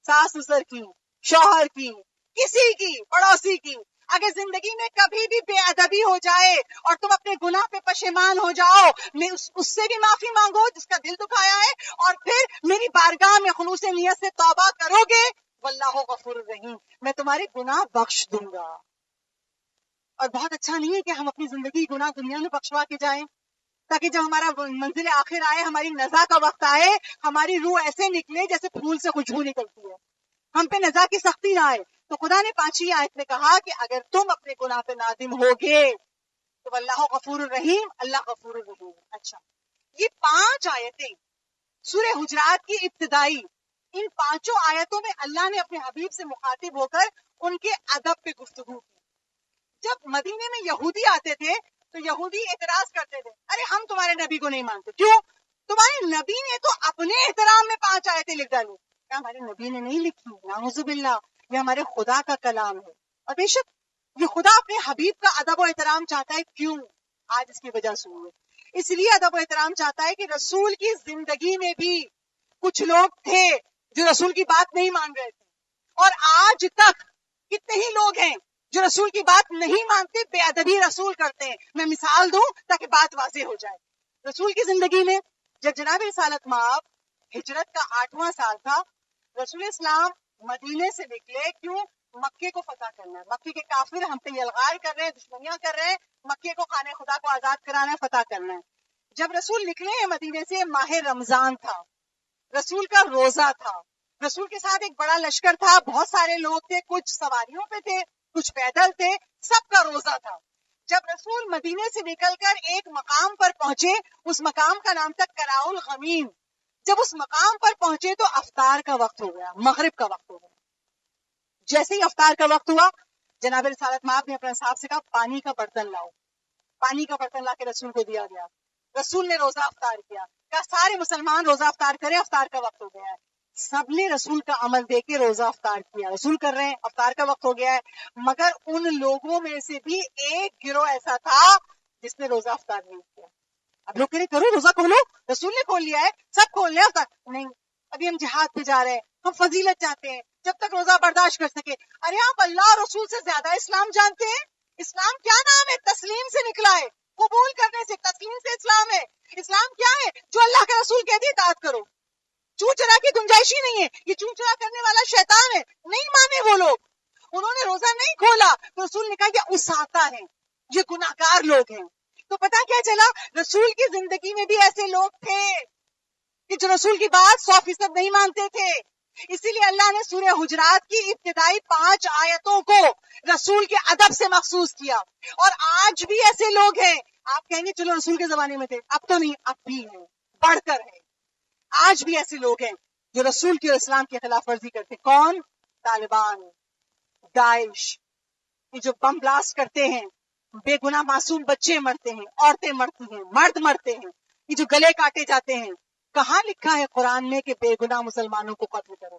ساس سسر کی، شوہر کی، کسی کی، پڑوسی کی، اگر زندگی میں کبھی بھی بے ادبی ہو جائے اور تم اپنے گناہ پہ پشیمان ہو جاؤ، میں اس سے بھی معافی مانگو جس کا دل دکھایا ہے، اور پھر میری بارگاہ میں خلوص نیت سے توبہ کرو گے، واللہ غفور الرحیم، میں تمہارے گناہ بخش دوں گا. اور بہت اچھا نہیں ہے کہ ہم اپنی زندگی گناہ دنیا میں بخشوا کے جائیں، تاکہ جب ہمارا منزل آخر آئے، ہماری نزا کا وقت آئے، ہماری روح ایسے نکلے جیسے پھول سے خوشبو نکلتی ہے، ہم پہ نزا کی سختی نہ آئے. تو خدا نے پانچویں آیت میں کہا کہ اگر تم اپنے گناہ پہ نادم ہوگے تو اللہ غفور الرحیم، اللہ غفور الرحیم. اچھا، یہ 5 آیتیں سورہ حجرات کی ابتدائی، ان 5 آیتوں میں اللہ نے اپنے حبیب سے مخاطب ہو کر ان کے ادب پہ گفتگو کی. جب مدینے میں یہودی آتے تھے تو یہودی اعتراض کرتے تھے، ارے ہم تمہارے نبی کو نہیں مانتے. کیوں؟ تمہارے نبی نے تو اپنے احترام میں 5 آیتیں لکھ ڈالی. کیا ہمارے نبی نے نہیں لکھی؟ نعوذ باللہ، یہ ہمارے خدا کا کلام ہے. اور بے شک یہ خدا اپنے حبیب کا ادب و احترام چاہتا ہے. کیوں؟ آج اس کی وجہ سنیے. اس لیے ادب و احترام چاہتا ہے کہ رسول کی زندگی میں بھی کچھ لوگ تھے جو رسول کی بات نہیں مان رہے تھے، اور آج تک کتنے ہی لوگ ہیں جو رسول کی بات نہیں مانتے، بے ادبی رسول کرتے ہیں. میں مثال دوں تاکہ بات واضح ہو جائے. رسول کی زندگی میں جب جناب رسالت مآب ہجرت کا 8واں سال تھا، رسول اسلام مدینے سے نکلے کیوں؟ مکے کو فتح کرنا ہے. مکے کے کافر ہم پہ یلغار کر رہے ہیں، دشمنیاں کر رہے ہیں، مکے کو خانہ خدا کو آزاد کرانا ہے، فتح کرنا ہے. جب رسول نکلے ہیں مدینے سے، ماہ رمضان تھا، رسول کا روزہ تھا، رسول کے ساتھ ایک بڑا لشکر تھا، بہت سارے لوگ تھے، کچھ سواریوں پہ تھے، کچھ پیدل تھے، سب کا روزہ تھا. جب رسول مدینے سے نکل کر ایک مقام پر پہنچے، اس مقام کا نام تھا کراؤ الغمیم. جب اس مقام پر پہنچے تو افطار کا وقت ہو گیا، مغرب کا وقت ہو گیا. جیسے ہی افطار کا وقت ہوا، جناب رسالت مآب نے اپنے صاحب سے کہا پانی کا برتن لاؤ. پانی کا برتن لا کے رسول کو دیا گیا. رسول نے روزہ افطار کیا، کہا سارے مسلمان روزہ افطار کریں، افطار کا وقت ہو گیا ہے. سب نے رسول کا عمل دیکھ کے روزہ افطار کیا. رسول کر رہے ہیں، افطار کا وقت ہو گیا ہے، مگر ان لوگوں میں سے بھی ایک گروہ ایسا تھا جس نے روزہ افطار نہیں کیا. اب لوگ کہہ رہے کرو روزہ کھولو، رسول نے کھول لیا ہے، سب کھول لیا افطار نہیں. ابھی ہم جہاد پہ جا رہے ہیں، ہم فضیلت چاہتے ہیں، جب تک روزہ برداشت کر سکے. ارے آپ اللہ اور رسول سے زیادہ اسلام جانتے ہیں؟ اسلام کیا نام ہے؟ تسلیم سے نکلا ہے، قبول کرنے سے، تسلیم سے اسلام ہے. اسلام کیا ہے؟ جو اللہ کے رسول کہتے ہیں اطاعت کرو. چوں چرا کی گنجائش ہی نہیں ہے، یہ چوں چرا کرنے والا شیطان ہے. نہیں مانے وہ لوگ، انہوں نے روزہ نہیں کھولا تو رسول نے کہا یہ اساطا ہے، یہ گناہ گار لوگ ہیں. تو پتا کیا چلا؟ رسول کی زندگی میں بھی ایسے لوگ تھے کہ جو رسول کی بات 100% نہیں مانتے تھے. اسی لیے اللہ نے سورہ حجرات کی ابتدائی 5 آیتوں کو رسول کے ادب سے مخصوص کیا. اور آج بھی ایسے لوگ ہیں، آپ کہیں گے چلو رسول کے زمانے میں تھے، اب تو نہیں، اب بھی ہیں، بڑھ کر ہے. آج بھی ایسے لوگ ہیں جو رسول کی اور اسلام کی خلاف ورزی کرتے. کون؟ طالبان، داعش، یہ جو بم بلاسٹ کرتے ہیں، بے گناہ معصوم بچے مرتے ہیں، عورتیں مرتی ہیں، مرد مرتے ہیں، یہ جو گلے کاٹے جاتے ہیں. کہاں لکھا ہے قرآن میں کہ بے گناہ مسلمانوں کو قتل کرو؟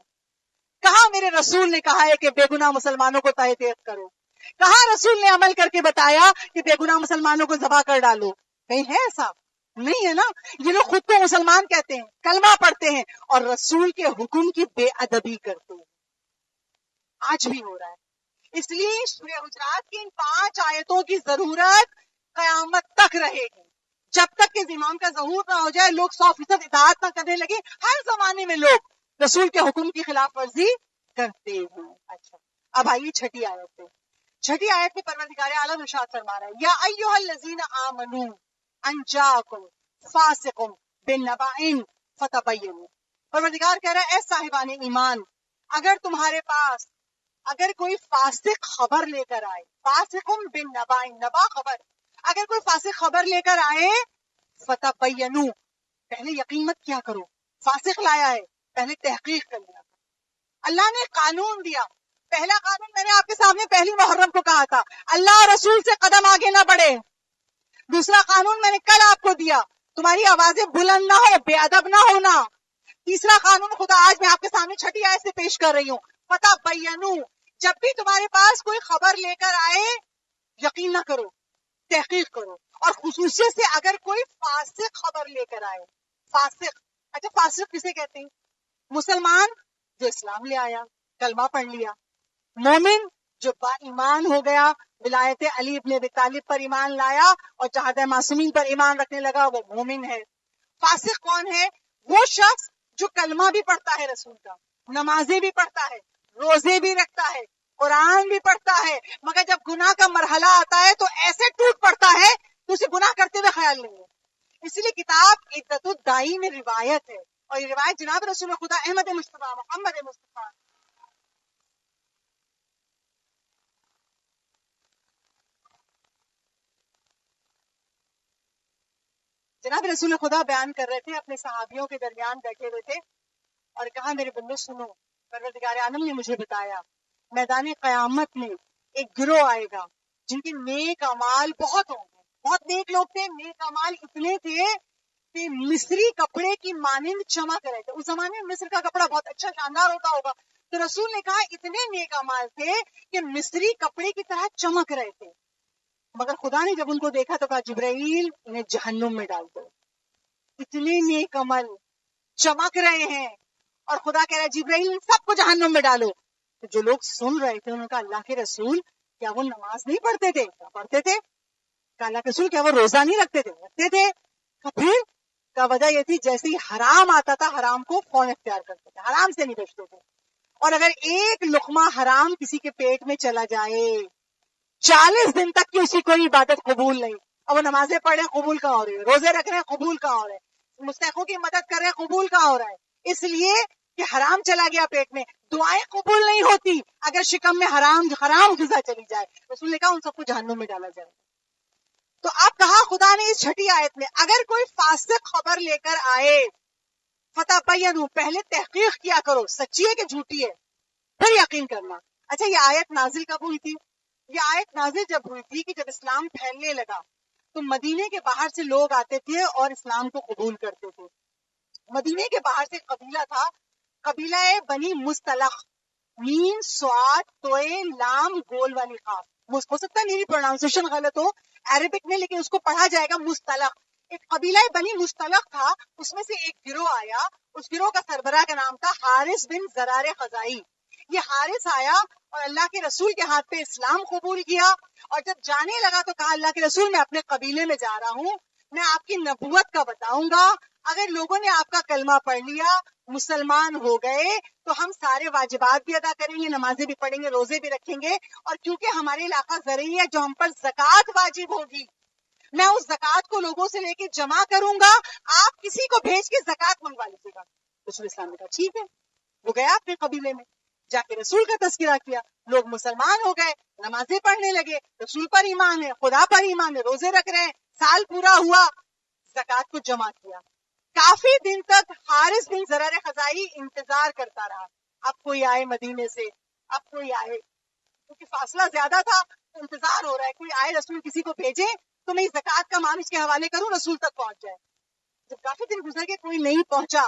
کہاں میرے رسول نے کہا ہے کہ بے گناہ مسلمانوں کو تہہ تیغ کرو؟ کہاں رسول نے عمل کر کے بتایا کہ بے گناہ مسلمانوں کو ذبح کر ڈالو؟ کہیں ہے ایسا؟ نہیں ہے نا. یہ لوگ خود کو مسلمان کہتے ہیں، کلمہ پڑھتے ہیں، اور رسول کے حکم کی بے ادبی کرتے ہیں. آج بھی ہو رہا ہے. اس لیے سورہ حجرات کی ان 5 آیتوں کی ضرورت قیامت تک رہے گی. جب تک کہ امام کا ظہور نہ ہو جائے، لوگ 100% اطاعت نہ کرنے لگے. ہر زمانے میں لوگ رسول کے حکم کی خلاف ورزی کرتے ہیں. اچھا، اب آئیے چھٹی آیت پہ. چھٹی آیت میں پروردگار عالم ارشاد فرما رہا ہے، یا ایھا الذین آمنوا ان جاءکم فاسق بنبأ فتبینوا. پروردگار کہہ رہا ہے اے صاحبان ایمان، اگر تمہارے پاس اگر کوئی فاسق خبر لے کر آئے، فاسق بنبأ، نبا خبر، اگر کوئی فاسق خبر لے کر آئے، فتبینوا، پہلے یقین مت کیا کرو. فاسق لایا ہے، پہلے تحقیق کر لیا. اللہ نے قانون دیا. پہلا قانون میں نے آپ کے سامنے پہلی محرم کو کہا تھا، اللہ اور رسول سے قدم آگے نہ بڑھے. دوسرا قانون میں نے کل آپ کو دیا، تمہاری آوازیں بلند نہ ہو، بے ادب نہ ہونا. تیسرا قانون خدا آج میں آپ کے سامنے چھٹی آیت سے پیش کر رہی ہوں، فتبینوا، جب بھی تمہارے پاس کوئی خبر لے کر آئے یقین نہ کرو، تحقیق کرو. اور خصوصیت سے اگر کوئی فاسق خبر لے کر آئے. فاسق، اچھا فاسق کسے کہتے ہیں؟ مسلمان جو اسلام لے آیا، کلمہ پڑھ لیا. مومن جو با ایمان ہو گیا، ولایت علی ابن ابی طالب پر ایمان لایا اور چہادہ معصومین پر ایمان رکھنے لگا، وہ مومن ہے. فاسق کون ہے؟ وہ شخص جو کلمہ بھی پڑھتا ہے رسول کا، نمازیں بھی پڑھتا ہے، روزے بھی رکھتا ہے، قرآن بھی پڑھتا ہے، مگر جب گناہ کا مرحلہ آتا ہے تو ایسے ٹوٹ پڑتا ہے تو اسے گناہ کرتے ہوئے خیال نہیں ہے. اسی لیے کتاب عدت الدائی میں روایت ہے، اور یہ روایت جناب رسول خدا احمد مصطفیٰ محمد مصطفیٰ جناب رسول خدا بیان کر رہے تھے، اپنے صحابیوں کے درمیان بیٹھے ہوئے تھے اور کہا میرے بندو سنو، پروردگار عالم نے مجھے بتایا میدان قیامت میں ایک گروہ آئے گا جن کے نیک اعمال بہت ہوں گے، بہت نیک لوگ تھے، نیک اعمال اتنے تھے کہ مصری کپڑے کی مانند چمک رہے تھے. اس زمانے میں مصر کا کپڑا بہت اچھا شاندار ہوتا ہوگا، تو رسول نے کہا اتنے نیک اعمال تھے کہ مصری کپڑے کی طرح چمک رہے تھے. مگر خدا نے جب ان کو دیکھا تو کہا جبرائیل انہیں جہنم میں ڈال دو. اتنے نیک عمل چمک رہے ہیں اور خدا کہہ رہا ہے جبرائیل ان سب کو جہنم میں ڈالو. تو جو لوگ سن رہے تھے انہوں نے کہا اللہ کے رسول کیا وہ نماز نہیں پڑھتے تھے؟ کیا پڑھتے تھے؟ کہا اللہ کے رسول کیا وہ روزہ نہیں رکھتے تھے؟ رکھتے تھے. پھر کا وجہ یہ تھی جیسے ہی حرام آتا تھا حرام کو فون اختیار کرتے تھے، حرام سے نہیں بچتے تھے. اور اگر ایک لقمہ حرام کسی کے پیٹ میں چلا جائے 40 دن تک کی اسی کوئی عبادت قبول نہیں. اب وہ نمازیں پڑھ رہے ہیں قبول کہاں ہو رہی ہے, روزے رکھ رہے ہیں قبول کہاں ہو رہے ہیں, مستحقوں کی مدد کر رہے ہیں قبول کہاں ہو رہا ہے. اس لیے کہ حرام چلا گیا پیٹ میں, دعائیں قبول نہیں ہوتی اگر شکم میں حرام غذا چلی جائے. رسول نے کہا ان سب کو جہنم میں ڈالا جائے. تو اب کہا خدا نے اس چھٹی آیت میں اگر کوئی فاسق خبر لے کر آئے فتبینوا, پہلے تحقیق کیا کرو سچی ہے کہ جھوٹی ہے, پھر یقین کرنا. اچھا یہ آیت نازل کب ہوئی تھی؟ یہ آیت نازل جب ہوئی تھی کہ جب اسلام پھیلنے لگا تو مدینے کے باہر سے لوگ آتے تھے اور اسلام کو قبول کرتے تھے. مدینے کے باہر سے قبیلہ تھا, قبیلہ بنی مستلق, میم سواد توئے لام گول والی خاص. ہو سکتا ہے میری پروناؤنسیشن غلط ہو عربک میں, لیکن اس کو پڑھا جائے گا مستلق. ایک قبیلہ بنی مستلق تھا, اس میں سے ایک گروہ آیا, اس گروہ کا سربراہ کا نام تھا حارث بن زرار خزائی. یہ حارث آیا اور اللہ کے رسول کے ہاتھ پہ اسلام قبول کیا, اور جب جانے لگا تو کہا اللہ کے رسول میں اپنے قبیلے میں جا رہا ہوں, میں آپ کی نبوت کا بتاؤں گا, اگر لوگوں نے آپ کا کلمہ پڑھ لیا مسلمان ہو گئے تو ہم سارے واجبات بھی ادا کریں گے, نمازیں بھی پڑھیں گے, روزے بھی رکھیں گے, اور کیونکہ ہمارے علاقہ زرعی ہے جو ہم پر زکوٰۃ واجب ہوگی, میں اس زکوٰۃ کو لوگوں سے لے کے جمع کروں گا, آپ کسی کو بھیج کے زکوٰۃ منگوا لیجیے گا. رسول اسلام نے کہا ٹھیک ہے. وہ گیا اپنے قبیلے میں, جا کے رسول کا تذکرہ کیا, لوگ مسلمان ہو گئے, نمازیں پڑھنے لگے, رسول پر ایمان ہے, خدا پر ایمان ہے, روزے رکھ رہے ہیں, سال پورا ہوا, زکوٰۃ کو جمع کیا. کافی دن تک حارث بن زرار خزائی انتظار کرتا رہا, اب کوئی آئے مدینے سے, اب کوئی آئے, کیونکہ فاصلہ زیادہ تھا, انتظار ہو رہا ہے کوئی آئے, رسول کسی کو بھیجے تو میں زکوٰۃ کا مال اس کے حوالے کروں, رسول تک پہنچ جائے. جب کافی دن گزر کے کوئی نہیں پہنچا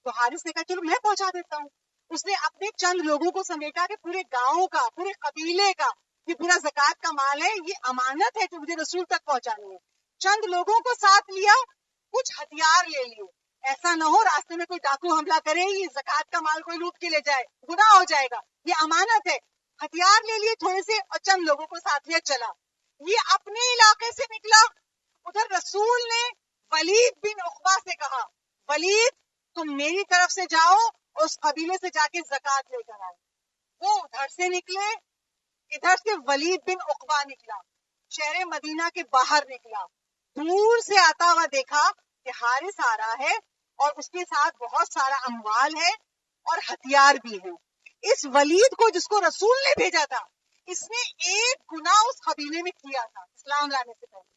تو حارث نے کہا چلو میں پہنچا دیتا ہوں. اس نے اپنے چند لوگوں کو سمیٹا کہ پورے گاؤں کا, پورے قبیلے کا یہ پورا زکوٰۃ کا مال ہے, یہ امانت ہے جو مجھے رسول تک پہنچانی ہے. چند لوگوں کو ساتھ لیا, کچھ ہتھیار لے لیے, ایسا نہ ہو راستے میں کوئی ڈاکو حملہ کرے, یہ زکوٰۃ کا مال کوئی لوٹ کے لے جائے, گناہ ہو جائے گا, یہ امانت ہے. ہتھیار لے لیے تھوڑے سے اور چند لوگوں کو ساتھ لیا, چلا. یہ اپنے علاقے سے نکلا, ادھر رسول نے ولید بن عقبہ سے کہا ولید تم میری طرف سے جاؤ اور اس قبیلے سے جا کے زکوٰۃ لے کر آئے. وہ ادھر سے نکلے, ادھر سے ولید بن عقبہ نکلا, شہر مدینہ کے باہر نکلا, دور سے آتا ہوا دیکھا کہ حارث آ رہا ہے اور اس کے ساتھ بہت سارا اموال ہے اور ہتھیار بھی ہیں. اس ولید کو جس کو رسول نے بھیجا تھا, اس نے ایک گناہ اس قبیلے میں کیا تھا اسلام لانے سے پہلے,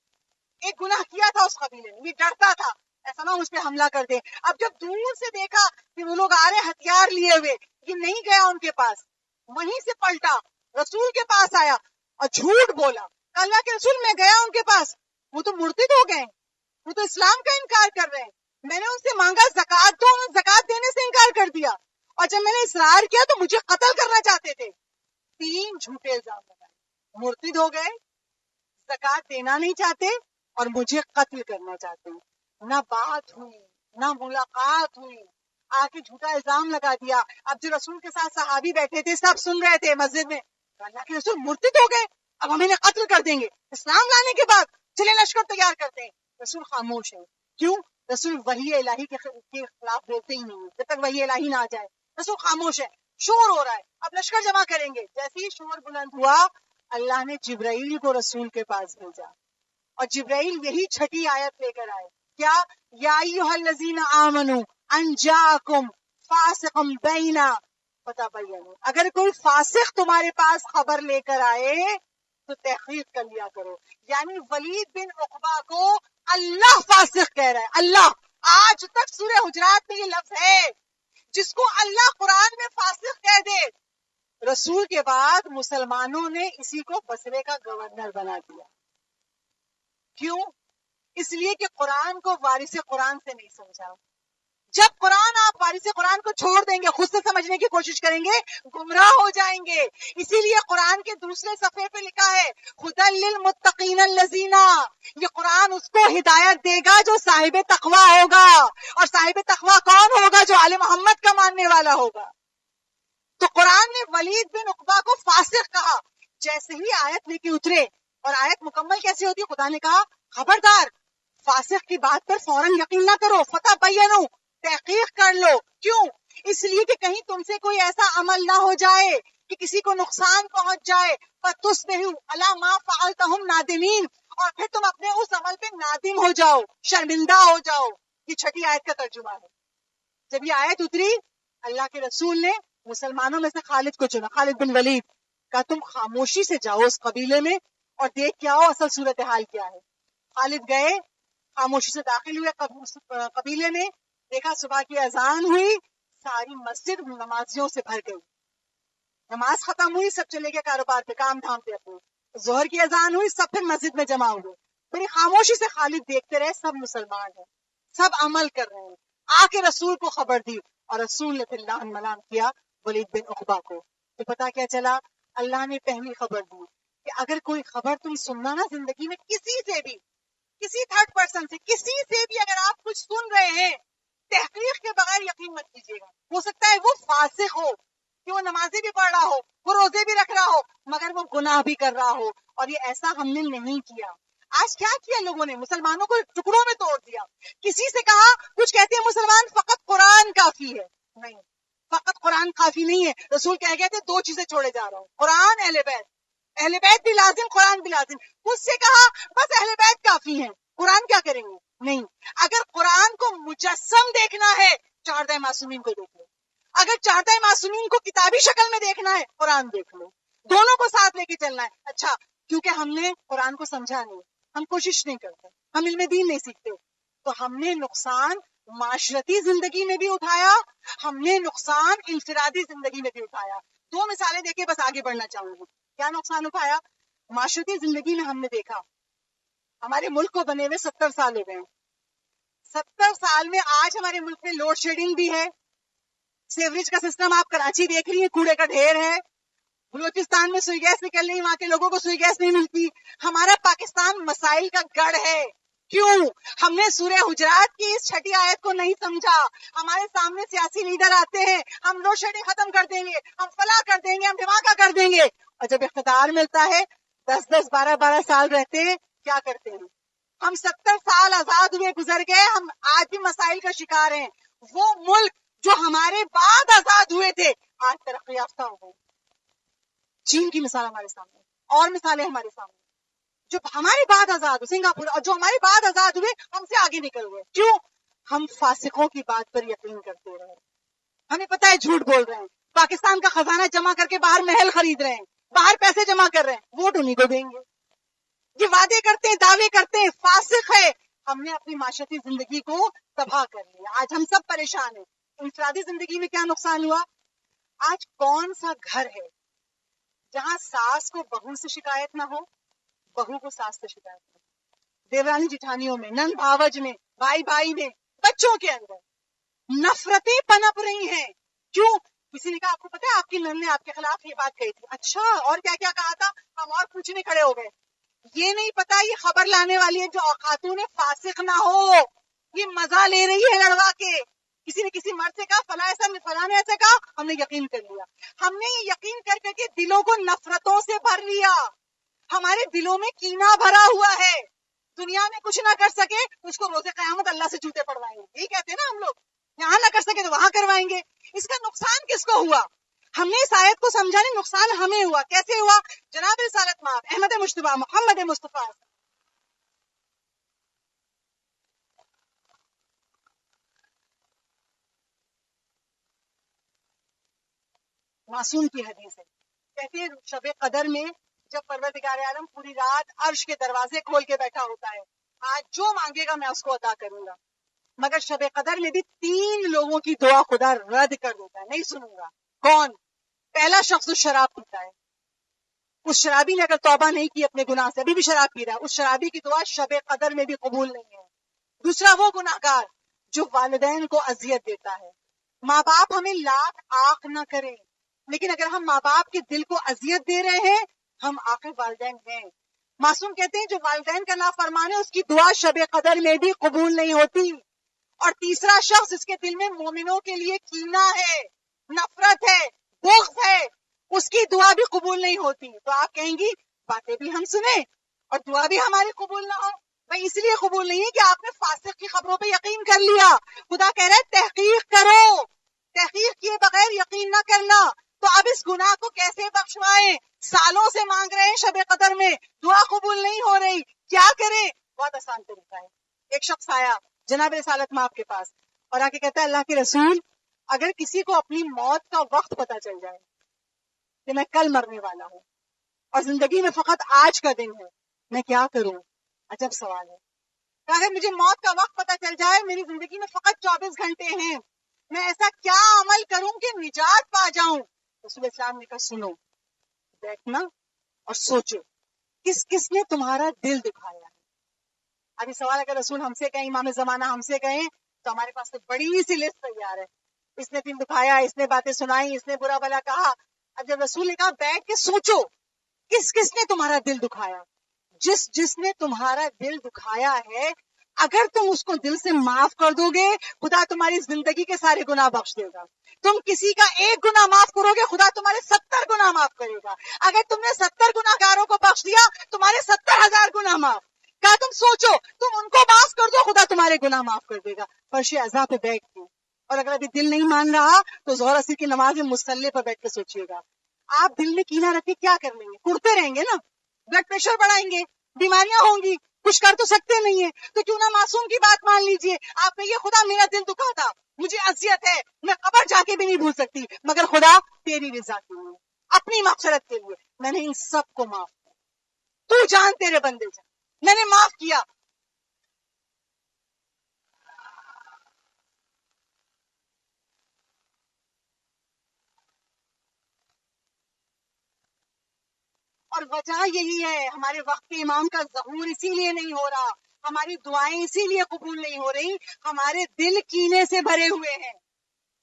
ایک گناہ کیا تھا اس قبیلے میں, یہ ڈرتا تھا ایسا نہ اس پہ حملہ کر دے. اب جب دور سے دیکھا کہ وہ لوگ آ رہے ہتھیار لیے ہوئے, یہ نہیں گیا ان کے پاس, وہیں سے پلٹا رسول کے پاس آیا اور جھوٹ بولا. اللہ کے رسول میں گیا ان کے پاس, وہ تو مرتد ہو گئے, وہ تو اسلام کا انکار کر رہے ہیں, میں نے ان سے مانگا زکوٰۃ دو, انہوں نے زکوٰۃ دینے سے انکار کر دیا, اور جب میں نے اصرار کیا تو مجھے قتل کرنا چاہتے تھے. 3 جھوٹے الزام لگائے, مرتد ہو گئے, زکوٰۃ دینا نہیں چاہتے اور مجھے قتل کرنا چاہتے ہیں. نہ بات ہوئی نہ ملاقات ہوئی, آ کے جھوٹا الزام لگا دیا. اب جو رسول کے ساتھ صحابی بیٹھے تھے سب سن رہے تھے مسجد میں, اللہ کے رسول مرتد ہو گئے, اب ہم انہیں قتل کر دیں گے, اسلام لانے کے بعد چلے لشکر تیار کرتے ہیں. رسول خاموش ہے. کیوں؟ رسول وحی الہی کے خلاف بولتے ہی نہیں, جب تک وحی الہی نہ آ جائے. رسول خاموش ہے, شور ہو رہا ہے, اب لشکر جمع کریں گے. جیسے ہی شور بلند ہوا اللہ نے جبرائیل کو رسول کے پاس بھیجا, اور جبرائیل یہی چھٹی آیت لے کر آئے. کیا؟ یا ایھا الذین آمنوا ان جاءکم فاسق بینا فتبینوا, اگر کوئی فاسق تمہارے پاس خبر لے کر آئے تو تحقیق کر لیا کرو. یعنی ولید بن عقبہ کو اللہ فاسق کہہ رہا ہے. اللہ, آج تک سورہ حجرات میں یہ لفظ ہے, جس کو اللہ قرآن میں فاسق کہہ دے. رسول کے بعد مسلمانوں نے اسی کو بصرے کا گورنر بنا دیا. کیوں؟ اس لیے کہ قرآن کو وارث قرآن سے نہیں سمجھا. جب قرآن آپ وارث قرآن کو چھوڑ دیں گے, خود سے سمجھنے کی کوشش کریں گے, گمراہ ہو جائیں گے. اسی لیے قرآن کے دوسرے صفحے پہ لکھا ہے ھدی للمتقین الذین, یہ قرآن اس کو ہدایت دے گا جو صاحب تقوی ہوگا. اور صاحب تقوی کون ہوگا؟ جو آل محمد کا ماننے والا ہوگا. تو قرآن نے ولید بن عقبہ کو فاسق کہا. جیسے ہی آیت لے کے اترے, اور آیت مکمل کیسے ہوتی ہے, خدا نے کہا خبردار فاسق کی بات پر فوراً یقین نہ کرو, فتبینوا, تحقیق کر لو. کیوں؟ اس لیے کہ کہیں تم سے کوئی ایسا عمل نہ ہو جائے کہ کسی کو نقصان پہنچ جائے، فَتُصْبِحُوا عَلَىٰ مَا فَعَلْتُمْ نَادِمِينَ، اور پھر تم اپنے اس عمل پہ نادم ہو جاؤ، شرمندہ ہو جاؤ۔ یہ چھٹی آیت کا ترجمہ ہے۔ جب یہ آیت اتری، اللہ کے رسول نے مسلمانوں میں سے خالد کو چنا، خالد بن ولید، کہا تم خاموشی سے جاؤ اس قبیلے میں اور دیکھ کے آؤ اصل صورتحال کیا ہے۔ خالد گئے، خاموشی سے داخل ہوئے قبیلے میں، دیکھا صبح کی اذان ہوئی، ساری مسجد نمازیوں سے بھر گئی۔ نماز ختم ہوئی، سب چلے گئے کاروبار پہ، کام دھام پہ اپنے۔ ظہر کی اذان ہوئی، سب پھر مسجد میں جمع ہوئے۔ بڑی خاموشی سے خالد دیکھتے رہے، سب مسلمان ہیں، سب عمل کر رہے ہیں۔ آ کے رسول کو خبر دی اور رسول نے پھر لعن ملام کیا ولید بن عقبہ کو۔ تو پتا کیا چلا؟ اللہ نے پہلی خبر دی کہ اگر کوئی خبر تم سننا نا زندگی میں، کسی سے بھی، کسی تھرڈ پرسن سے، کسی سے بھی اگر آپ کچھ سن رہے ہیں، تحقیق کے بغیر یقین مت کیجیے گا۔ ہو سکتا ہے وہ فاسق ہو، کہ وہ نمازیں بھی پڑھ رہا ہو، وہ روزے بھی رکھ رہا ہو، مگر وہ گناہ بھی کر رہا ہو، اور یہ ایسا ہم نے نہیں کیا۔ آج کیا کیا لوگوں نے؟ مسلمانوں کو ٹکڑوں میں توڑ دیا۔ کسی سے کہا، کچھ کہتے ہیں مسلمان فقط قرآن کافی ہے، نہیں، فقط قرآن کافی نہیں ہے۔ رسول کہہ گئے تھے دو چیزیں چھوڑے جا رہا ہوں، قرآن، اہل بیت۔ اہل بیت بھی لازم، قرآن بھی لازم۔ اس سے کہا بس اہل بیت کافی ہیں، قرآن کیا کریں گے؟ نہیں، اگر قرآن کو مجسم دیکھنا ہے، چاردہ معصومین کو دیکھ لو۔ اگر چاردہ معصومین کو کتابی شکل میں دیکھنا ہے، قرآن دیکھ لو۔ دونوں کو ساتھ لے کے چلنا ہے۔ اچھا، کیونکہ ہم نے قرآن کو سمجھا نہیں، ہم کوشش نہیں کرتے، ہم علم دین نہیں سیکھتے، تو ہم نے نقصان معاشرتی زندگی میں بھی اٹھایا، ہم نے نقصان انفرادی زندگی میں بھی اٹھایا۔ دو مثالیں دے کے بس آگے بڑھنا چاہوں گی۔ کیا نقصان اٹھایا؟ معاشرتی زندگی میں ہم نے دیکھا، ہمارے ملک کو بنے ہوئے 70 سال ہو گئے۔ 70 سال میں آج ہمارے ملک میں لوڈ شیڈنگ بھی ہے، سیوریج کا سسٹم آپ کراچی دیکھ رہی ہیں، کوڑے کا ڈھیر ہے، بلوچستان میں سوئی گیس نکل رہی، وہاں کے لوگوں کو سوئی گیس نہیں ملتی۔ ہمارا پاکستان مسائل کا گڑھ ہے۔ کیوں؟ ہم نے سورہ حجرات کی اس چھٹی آیت کو نہیں سمجھا۔ ہمارے سامنے سیاسی لیڈر آتے ہیں، ہم لوڈ شیڈنگ ختم کر دیں گے، ہم فلاح کر دیں گے، ہم دھماکہ کر دیں گے، اور جب اقتدار ملتا ہے 10 12 سال رہتے ہیں، کیا کرتے ہیں؟ ہم 70 سال آزاد ہوئے گزر گئے، ہم آج بھی مسائل کا شکار ہیں۔ وہ ملک جو ہمارے بعد آزاد ہوئے تھے آج ترقی یافتہ ہو گئے۔ چین کی مثال ہمارے سامنے، اور مثالیں ہمارے سامنے، جو ہمارے بعد آزاد ہوئے، سنگاپور، اور جو ہمارے بعد آزاد ہوئے ہم سے آگے نکل گئے۔ کیوں؟ ہم فاسقوں کی بات پر یقین کرتے رہے، ہمیں پتہ ہے جھوٹ بول رہے ہیں، پاکستان کا خزانہ جمع کر کے باہر محل خرید رہے ہیں، باہر پیسے جمع کر رہے ہیں، ووٹ انہیں کو دیں گے، یہ وعدے کرتے ہیں، دعوے کرتے ہیں، فاسق ہے۔ ہم نے اپنی معاشرتی زندگی کو تباہ کر لیا، آج ہم سب پریشان ہیں۔ انفرادی زندگی میں کیا نقصان ہوا؟ آج کون سا گھر ہے جہاں ساس کو بہو سے شکایت نہ ہو، بہو کو ساس سے شکایت نہ ہو؟ دیورانی جٹھانیوں میں، نند بھاوج میں، بھائی بھائی میں، بچوں کے اندر نفرتیں پنپ رہی ہیں۔ کیوں؟ کسی نے کہا آپ کو پتا ہے آپ کی نند نے آپ کے خلاف یہ بات کہی تھی، اچھا اور کیا کیا کہا تھا؟ ہم اور پوچھنے کھڑے ہو گئے۔ یہ نہیں پتا یہ خبر لانے والی ہے جو خاتون فاسق نہ ہو، یہ مزہ لے رہی ہے لڑوا کے۔ کسی نے کسی مرد سے کہا فلاں ایسا، فلاں نے ایسے کہا، ہم نے یقین کر لیا۔ ہم نے یہ یقین کر کر کے دلوں کو نفرتوں سے بھر لیا، ہمارے دلوں میں کینہ بھرا ہوا ہے۔ دنیا میں کچھ نہ کر سکے تو اس کو روز قیامت اللہ سے جوتے پڑوائیں گے، یہی کہتے ہیں نا ہم لوگ، یہاں نہ کر سکے تو وہاں کروائیں گے۔ اس کا نقصان کس کو ہوا؟ ہم نے اس آیت کو سمجھا نہیں، نقصان ہمیں ہوا۔ کیسے ہوا؟ جناب رسالت مآب احمد مجتبیٰ محمد مصطفیٰ معصوم کی حدیث ہے، کہتے ہیں شب قدر میں جب پروردگار عالم پوری رات عرش کے دروازے کھول کے بیٹھا ہوتا ہے، آج جو مانگے گا میں اس کو عطا کروں گا، مگر شب قدر میں بھی 3 لوگوں کی دعا خدا رد کر دیتا ہے، نہیں سنوں گا۔ کون؟ پہلا شخص جو شراب پیتا ہے، اس شرابی نے اگر توبہ نہیں کی اپنے گناہ سے، ابھی بھی شراب پی رہا ہے، اس شرابی کی دعا شب قدر میں بھی قبول نہیں ہے۔ دوسرا وہ گناہگار جو والدین کو اذیت دیتا ہے۔ ماں باپ ہمیں لاکھ آنکھ نہ کریں، لیکن اگر ہم ماں باپ کے دل کو اذیت دے رہے ہیں، ہم آخر والدین ہیں۔ معصوم کہتے ہیں جو والدین کا نافرمان ہے اس کی دعا شب قدر میں بھی قبول نہیں ہوتی۔ اور تیسرا شخص جس کے دل میں مومنوں کے لیے کینہ ہے، نفرت ہے، بغض ہے، اس کی دعا بھی قبول نہیں ہوتی۔ تو آپ کہیں گی باتیں بھی ہم سنیں اور دعا بھی ہماری قبول نہ ہو؟ بھائی اس لیے قبول نہیں ہے کہ آپ نے فاسق کی خبروں پہ یقین کر لیا۔ خدا کہہ رہا ہے تحقیق کرو، تحقیر کیے بغیر یقین نہ کرنا. تو اب اس گناہ کو کیسے بخشوائیں؟ سالوں سے مانگ رہے ہیں شب قدر میں، دعا قبول نہیں ہو رہی، کیا کریں؟ بہت آسان طریقہ ہے. ایک شخص آیا جناب رسالت مآب کے پاس اور آ کے کہتا ہے اللہ کے رسول، اگر کسی کو اپنی موت کا وقت پتہ چل جائے کہ میں کل مرنے والا ہوں اور زندگی میں فقط آج کا دن ہے، میں کیا کروں؟ عجب سوال ہے. کہ اگر مجھے موت کا وقت پتہ چل جائے، میری زندگی میں فقط 24 گھنٹے ہیں، میں ایسا کیا عمل کروں کہ نجات پا جاؤں؟ رسول اسلام نے کہا سنو، بیٹھنا اور سوچو کس کس نے تمہارا دل دکھایا ہے. ابھی سوال اگر رسول ہم سے کہیں، امام زمانہ ہم سے کہیں تو ہمارے پاس تو بڑی سی لسٹ تیار ہے. اس نے دل دکھایا، اس نے باتیں سنائی، اس نے برا بلا کہا. اب جب رسول نے کہا بیٹھ کے سوچو کس کس نے تمہارا دل دکھایا، جس نے تمہارا دل دکھایا ہے اگر تم اس کو دل سے معاف کر دو گے، خدا تمہاری زندگی کے سارے گناہ بخش دے گا. تم کسی کا ایک گناہ معاف کرو گے، خدا تمہارے 70 گناہ معاف کرے گا. اگر تم نے 70 گناہ گاروں کو بخش دیا، تمہارے 70,000 گناہ معاف. کہا تم سوچو، تم ان کو معاف کر دو، خدا تمہارے گناہ معاف کر دے گا. فرش عزا پہ بیٹھ کے، اور اگر ابھی دل نہیں مان رہا تو ظہر عصر کی نماز میں مصلی پر بیٹھ کے سوچیے گا. آپ دل میں کینہ رکھ کے کیا کر لیں گے؟ کڑتے رہیں گے نا، بلڈ پریشر بڑھائیں گے، بیماریاں ہوں گی، کچھ کر تو سکتے نہیں ہیں. تو کیوں نہ معصوم کی بات مان لیجئے. آپ کہیے خدا میرا دل دکھا تھا، مجھے اذیت ہے، میں قبر جا کے بھی نہیں بھول سکتی، مگر خدا تیری رضا کے لیے، اپنی مغفرت کے لیے میں نے ان سب کو معاف کیا. تو جان تیرے بندے جان، میں نے معاف کیا. اور وجہ یہی ہے، ہمارے وقت کے امام کا ظہور اسی لیے نہیں ہو رہا، ہماری دعائیں اسی لیے قبول نہیں ہو رہی، ہمارے دل کینے سے بھرے ہوئے ہیں.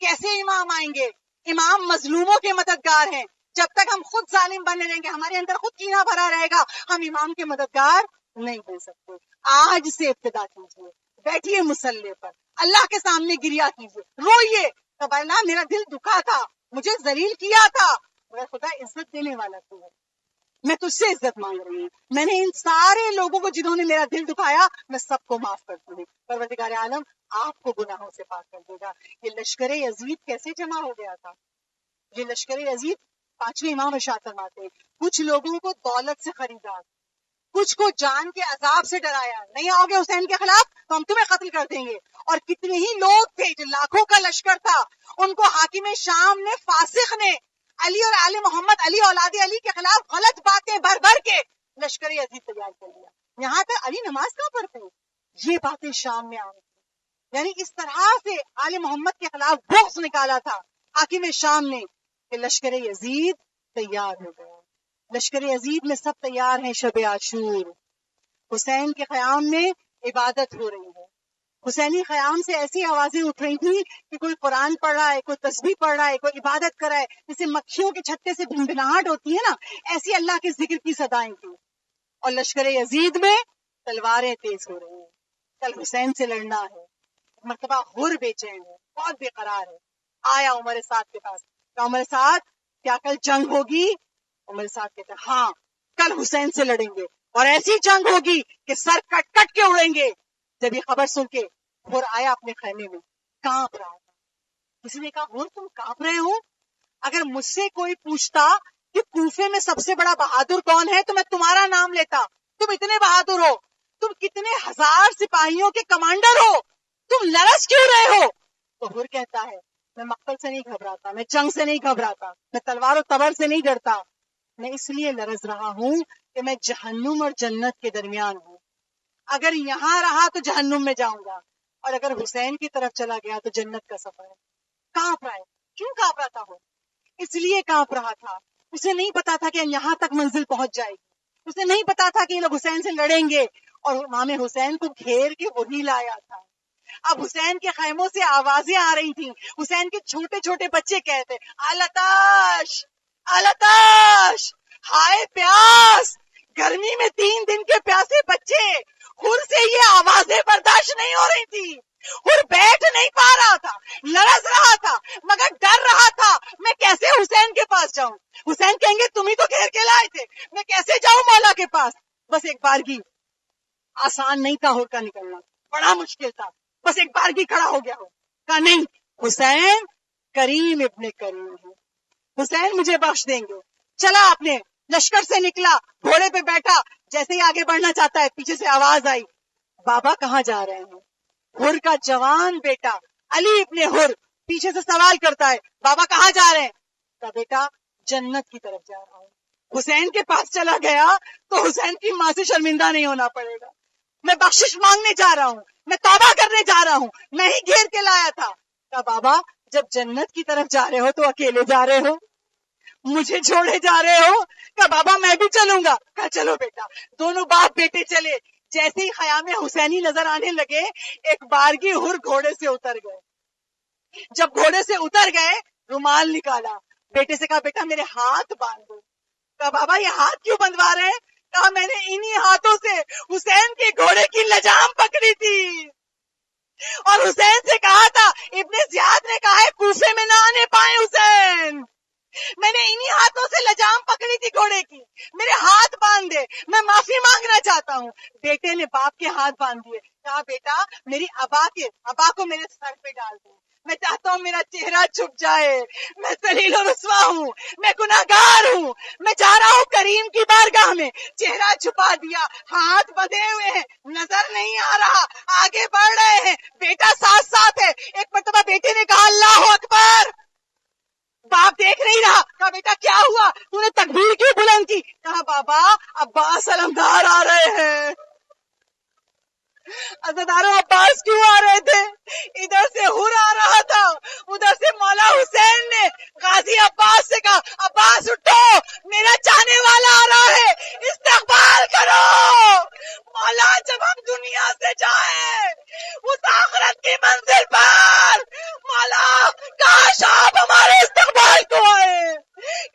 کیسے امام آئیں گے؟ امام مظلوموں کے مددگار ہیں. جب تک ہم خود ظالم بنے رہیں گے، ہمارے اندر خود کینہ بھرا رہے گا، ہم امام کے مددگار نہیں بن سکتے. آج سے ابتدا کیجیے، بیٹھیے مصلی پر، اللہ کے سامنے گریا کیجیے، روئیے. تب اللہ میرا دل دکھا تھا، مجھے ذلیل کیا تھا، مگر خدا عزت دینے والا تو ہے، میں تجھ سے عزت مانگ رہی ہوں. میں نے ان سارے لوگوں کو جنہوں نے میرا دل دکھایا، میں سب کو معاف کرتی ہوں. پروردگار عالم آپ کو گناہوں سے پاک کر دے گا. یہ لشکر یزید کیسے جمع ہو گیا تھا؟ یہ لشکر یزید 5ویں امام ارشاد فرماتے ہیں، کچھ لوگوں کو دولت سے خریدا، کچھ کو جان کے عذاب سے ڈرایا، نہیں آؤ گے حسین کے خلاف تو ہم تمہیں قتل کر دیں گے. اور کتنے ہی لوگ تھے جو لاکھوں کا لشکر تھا، ان کو حاکم شام نے، فاسق نے، علی اور آل محمد، علی اولاد علی کے خلاف غلط باتیں بھر بھر کے لشکر یزید تیار کر لیا. یہاں تک علی نماز کہاں پڑھتے ہیں، یہ باتیں شام میں آئی. یعنی اس طرح سے آل محمد کے خلاف بغض نکالا تھا حاکم شام نے کہ لشکر یزید تیار ہو گیا. لشکر یزید میں سب تیار ہیں. شب عاشور، حسین کے قیام میں عبادت ہو رہی ہے. حسینی قیام سے ایسی آوازیں اٹھ رہی تھیں کہ کوئی قرآن پڑھ رہا ہے، کوئی تسبیح پڑھ رہا ہے، کوئی عبادت کر رہا ہے. جیسے مکھیوں کے چھتے سے بھنبھناہٹ ہوتی ہے نا، ایسی اللہ کے ذکر کی صدائیں تھیں. اور لشکر یزید میں تلواریں تیز ہو رہی ہیں. کل حسین سے لڑنا ہے. مرتبہ غر بے چین ہے، بہت بے قرار ہے. آیا عمر سعد کے پاس، کہ عمر سعد کیا کل جنگ ہوگی؟ عمر سعد کہتے ہیں ہاں کل حسین سے لڑیں گے، اور ایسی جنگ ہوگی کہ سر کٹ کٹ کے اڑیں گے. جب یہ خبر سن کے غر آیا اپنے خیمے میں، کانپ رہا تھا. کسی نے کہا غر تم کانپ رہے ہو؟ اگر مجھ سے کوئی پوچھتا کہ کوفے میں سب سے بڑا بہادر کون ہے تو میں تمہارا نام لیتا. تم اتنے بہادر ہو، تم کتنے ہزار سپاہیوں کے کمانڈر ہو، تم لرز کیوں رہے ہو؟ تو غر کہتا ہے میں مقتل سے نہیں گھبراتا، میں جنگ سے نہیں گھبراتا، میں تلوار و تبر سے نہیں ڈرتا. میں اس لیے لرز رہا ہوں کہ میں جہنم اور جنت کے درمیان ہوں. اگر یہاں رہا تو جہنم میں جاؤں گا، اور اگر حسین کی طرف چلا گیا تو جنت کا سفر ہے. کانپ رہا ہے. کیوں کانپ رہا تھا وہ؟ اس لیے کانپ رہا تھا، اسے نہیں پتا تھا کہ یہاں تک منزل پہنچ جائے گی. اسے نہیں پتا تھا کہ یہ لوگ حسین سے لڑیں گے، اور امام حسین کو گھیر کے وہی لایا تھا. اب حسین کے خیموں سے آوازیں آ رہی تھیں. حسین کے چھوٹے چھوٹے بچے کہتے التاش التاش، ہائے پیاس. گرمی میں 3 دن کے پیاسے بچے. خور سے یہ آوازیں برداشت نہیں ہو رہی تھی. خور بیٹھ نہیں پا رہا تھا، لرز رہا تھا، مگر ڈر رہا تھا میں کیسے حسین کے پاس جاؤں. حسین کہیں گے تم ہی تو گھیر کے لائے تھے، میں کیسے جاؤں مولا کے پاس. بس ایک بارگی، آسان نہیں تھا ہور کا نکلنا، بڑا مشکل تھا. بس ایک بارگی کھڑا ہو گیا ہو، کہا نہیں حسین کریم ابن کریم ہوں. حسین مجھے بخش دیں گے. چلا اپنے لشکر سے نکلا, گھوڑے پہ بیٹھا, جیسے ہی آگے بڑھنا چاہتا ہے پیچھے سے آواز آئی, بابا کہاں جا رہے ہیں؟ حر کا جوان بیٹا علی ابن حر پیچھے سے سوال کرتا ہے, بابا کہاں جا رہے ہیں؟ کہا بیٹا جنت کی طرف جا رہا ہوں. حسین کے پاس چلا گیا تو حسین کی ماں سے شرمندہ نہیں ہونا پڑے گا. میں بخشش مانگنے جا رہا ہوں, میں توبہ کرنے جا رہا ہوں, میں ہی گھیر کے لایا تھا. کہا بابا جب جنت کی طرف جا رہے ہو تو اکیلے جا رہے ہو, مجھے چھوڑے جا رہے ہو؟ کہا بابا میں بھی چلوں گا. کہا چلو بیٹا. دونوں باپ بیٹے چلے. جیسے ہی خیام حسینی نظر آنے لگے ایک بارگی حر گھوڑے سے اتر گئے. جب گھوڑے سے اتر گئے رومال نکالا, بیٹے سے کہا بیٹا میرے ہاتھ باندھ دو. کہا بابا یہ ہاتھ کیوں بندوا رہے ہیں؟ کہا میں نے انہی ہاتھوں سے حسین کے گھوڑے کی لجام پکڑی تھی, اور حسین سے کہا تھا, ابن زیاد نے کہا ہے کوفے میں نہ آنے پائے حسین. میں نے انہی ہاتھوں سے لجام پکڑی تھی گھوڑے کی, میرے ہاتھ باندھ دے, میں معافی مانگنا چاہتا ہوں. بیٹے نے باپ کے ہاتھ باندھ دیے. کہا بیٹا میری ابا کو میرے سر پہ ڈال دو, میں چاہتا ہوں میرا چہرہ چھپ جائے, میں ذلیل و رسوا ہوں, میں گناہگار ہوں, میں جا رہا ہوں کریم کی بارگاہ میں. چہرہ چھپا دیا, ہاتھ بندھے ہوئے ہیں, نظر نہیں آ رہا, آگے بڑھ رہے ہیں, بیٹا ساتھ ساتھ ہے. ایک مرتبہ بیٹے نے کہا اللہ اکبر, باپ دیکھ نہیں رہا. کہا بیٹا کیا ہوا, تو نے تکبیر کیوں بلند کی؟ کہا بابا عباس علمدار آ رہے ہیں. عزاداروں عباس کیوں آ رہے تھے؟ ادھر سے حر آ رہا تھا, ادھر سے مولا حسین نے غازی عباس سے کہا عباس اٹھو, میرا چاہنے والا آ رہا ہے, استقبال کرو. مولا جب ہم دنیا سے جائیں اس آخرت کی منزل پر, مولا کاش آپ ہمارے استقبال کو آئے.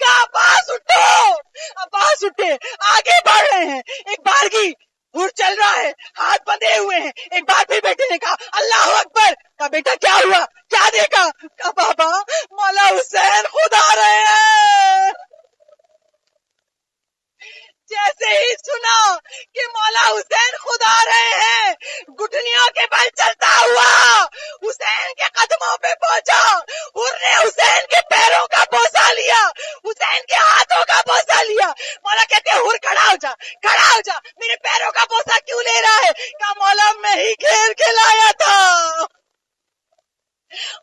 کہا عباس اٹھو. عباس اٹھے, آگے بڑھ رہے ہیں. ایک بارگی حر چل رہا ہے, ہاتھ بندھے ہوئے ہیں. ایک بار پھر بیٹے نے کہا اللہ اکبر. کہا بیٹا کیا ہوا, کیا دیکھا؟ کہا بابا مولا حسین خود آ رہے ہیں. جیسے ہی سنا کہ مولا حسین خود آ رہے ہیں, گھٹنیوں کے بل چلتا ہوا حسین کے قدموں پہ پہنچا. حر نے حسین کے پیروں کا بوسہ لیا, حسین کے ہاتھوں کا بوسہ لیا. مولا کہتے ہیں حر کھڑا ہو جا, کھڑا ہو جا, میرے پیروں کا بوسہ کیوں لے رہا ہے؟ کہا مولا میں ہی گھیر کے لایا تھا.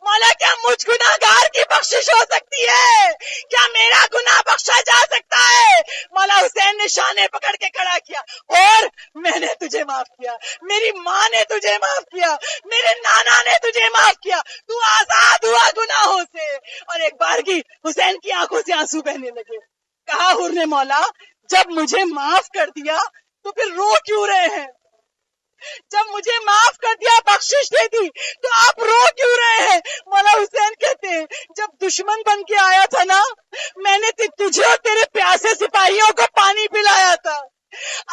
مولا کیا مجھ گناہگار کی بخشش ہو سکتی ہے؟ کیا میرا گناہ بخشا جا سکتا ہے؟ مولا حسین نے شانے پکڑ کے کھڑا کیا, اور میں نے تجھے معاف کیا, میری ماں نے تجھے معاف کیا, میرے نانا نے تجھے معاف کیا, تو آزاد ہوا گناہوں سے. اور ایک بارگی حسین کی آنکھوں سے آنسو بہنے لگے. کہا حر نے مولا جب مجھے معاف کر دیا تو پھر رو کیوں رہے ہیں؟ جب مجھے معاف کر دیا, بخشش دے دی, تو آپ رو کیوں رہے ہیں؟ مولا حسین کہتے ہیں جب دشمن بن کے آیا تھا نا, میں نے تجھے اور تیرے پیاسے سپاہیوں کو پانی پلایا تھا.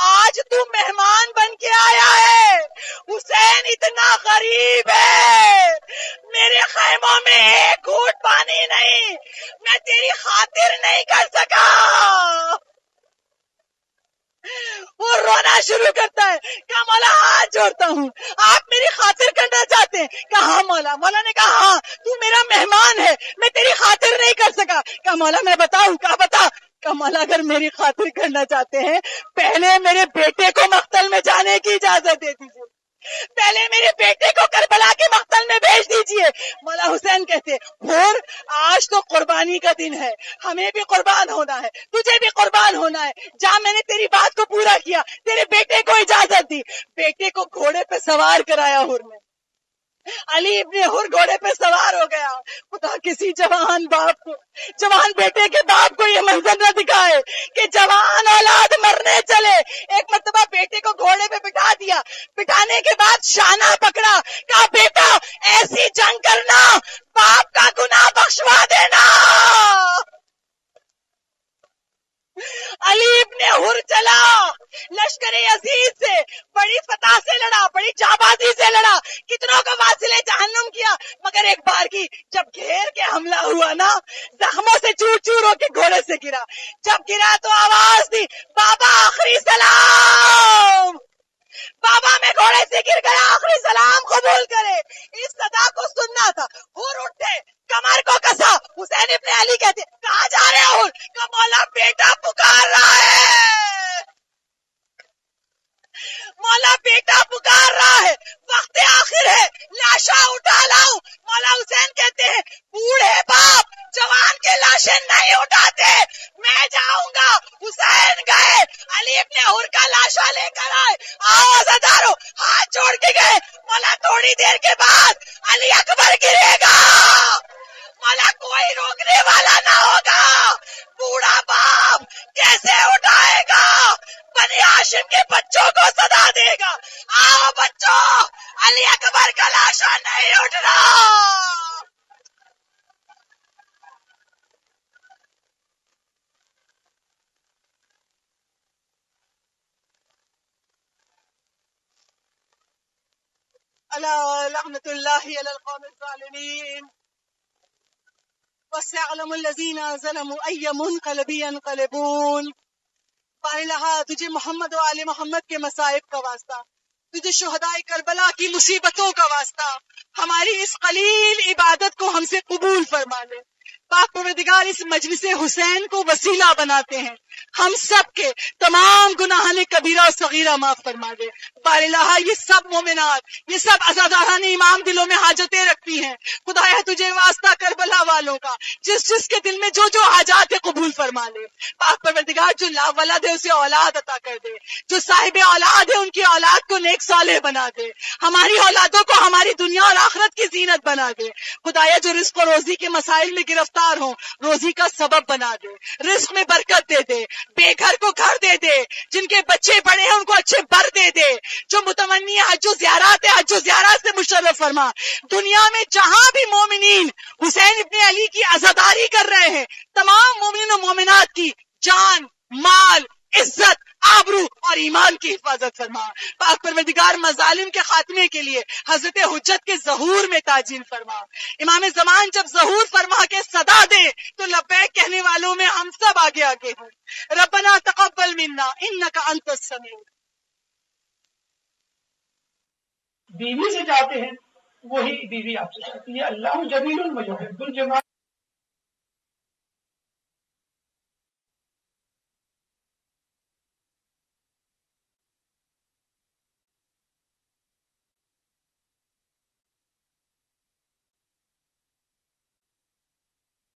آج تو مہمان بن کے آیا ہے. حسین اتنا غریب ہے, میرے خیموں میں ایک گھونٹ پانی نہیں, میں تیری خاطر نہیں کر سکا. وہ رونا شروع کرتا ہے. کہا مولا ہاتھ جوڑتا ہوں, آپ میری خاطر کرنا چاہتے ہیں؟ کہا ہاں مولا. مولا نے کہا ہاں تو میرا مہمان ہے, میں تیری خاطر نہیں کر سکا. کہا مولا میں بتاؤں؟ کہا بتا. کہا مولا اگر میری خاطر کرنا چاہتے ہیں پہلے میرے بیٹے کو مقتل میں جانے کی اجازت دے دیجیے, پہلے میرے بیٹے کو کربلا کے مقتل میں بھیج دیجیے. مولا حسین کہتے حر آج تو قربانی کا دن ہے, ہمیں بھی قربان ہونا ہے, تجھے بھی قربان ہونا ہے. جا میں نے تیری بات کو پورا کیا, تیرے بیٹے کو اجازت دی. بیٹے کو گھوڑے پہ سوار کرایا حر نے. علی ابن حر گھوڑے پہ سوار ہو گیا. خدا کسی جوان باپ کو, جوان بیٹے کے باپ کو یہ منظر نہ دکھائے کہ جوان اولاد مرنے چلے. ایک مرتبہ بیٹے کو گھوڑے پہ بٹھا دیا, بٹھانے کے بعد شانہ پکڑا. کہا بیٹا ایسی جنگ کرنا, باپ کا گناہ بخشوا دینا. علی ابن حر چلا, لشکر عزیز سے بڑی فتح سے لڑا, بڑی جابازی سے لڑا, کتنوں کو واصل جہنم کیا. مگر ایک بار کی جب گھیر کے حملہ ہوا نا, زخموں سے چور چور ہو کے گھوڑے سے گرا. جب گرا تو آواز دی بابا آخری سلام. بابا میں گھوڑے سے گر گیا, آخری سلام قبول کرے. اس صدا کو سننا تھا. حر اٹھے, کمر کو کسا. حسین ابن علی کہتے ہیں کہاں جا رہے ہو؟ کہ مولا بیٹا پکار رہا ہے، مولا بیٹا پکار رہا ہے، وقت آخر ہے، لاشا اٹھا لاؤ. مولا حسین کہتے ہیں بوڑھے باپ جوان کے لاشیں نہیں اٹھاتے، میں جاؤں گا. حسین گئے، علی ابن حر کا لاشا لے کر آئے. آؤ عزادارو، ہاتھ جوڑ کے گئے. مولا تھوڑی دیر کے بعد علی اکبر گرے گا، مولا کوئی روکنے والا نہ ہوگا. بوڑھا باپ کیسے اٹھائے گا؟ بنی ہاشم کے بچوں کو صدا دے گا، آؤ بچوں، علی اکبر کا لاشا نہیں اٹھ رہا. الا لعنت اللہ علی القوم الظالمین وسيعلم الذين ظلموا أي منقلب ينقلبون. پارلہا تجھے محمد و آل محمد کے مصائب کا واسطہ، تجھے شہدائے کربلا کی مصیبتوں کا واسطہ، ہماری اس قلیل عبادت کو ہم سے قبول فرما لے. پاک پروردگار اس مجلس حسین کو وسیلہ بناتے ہیں، ہم سب کے تمام گناہان کبیرہ و صغیرہ معاف فرما دے. بار الہ یہ سب مومنات، یہ سب عزاداران امام دلوں میں حاجتیں رکھتی ہیں. خدایا تجھے واسطہ کربلا والوں کا، جس جس کے دل میں جو جو حاجات ہے قبول فرما لے. پاک پروردگار جو لا ولد ہے اسے اولاد عطا کر دے، جو صاحب اولاد ہے ان کی اولاد کو نیک صالح بنا دے، ہماری اولادوں کو ہماری دنیا اور آخرت کی زینت بنا دے. خدایا جو رزق و روزی کے مسائل میں گرفتار ہوں روزی کا سبب بنا دے، رزق میں برکت دے دے، بے گھر کو گھر دے دے، جن کے بچے بڑے ہیں ان کو اچھے بر دے دے، جو متمنی حج و زیارات ہے حج و زیارات سے مشرف فرما. دنیا میں جہاں بھی مومنین حسین ابن علی کی عزاداری کر رہے ہیں، تمام مومنین و مومنات کی جان، مال، عزت، آبرو اور ایمان کی حفاظت فرما. پاک پروردگار مظالم کے خاتمے کے لیے حضرت حجت کے ظہور میں تعجیل فرما. امام زمان جب ظہور فرما کے صدا دے تو لبیک کہنے والوں میں ہم سب آگے آگے ہوں. ربنا تقبل منا انک انت السمیع. بیوی سے چاہتے ہیں وہی بیوی آپ سے چاہتی ہے. اللہ جمیل و یحب الجمال.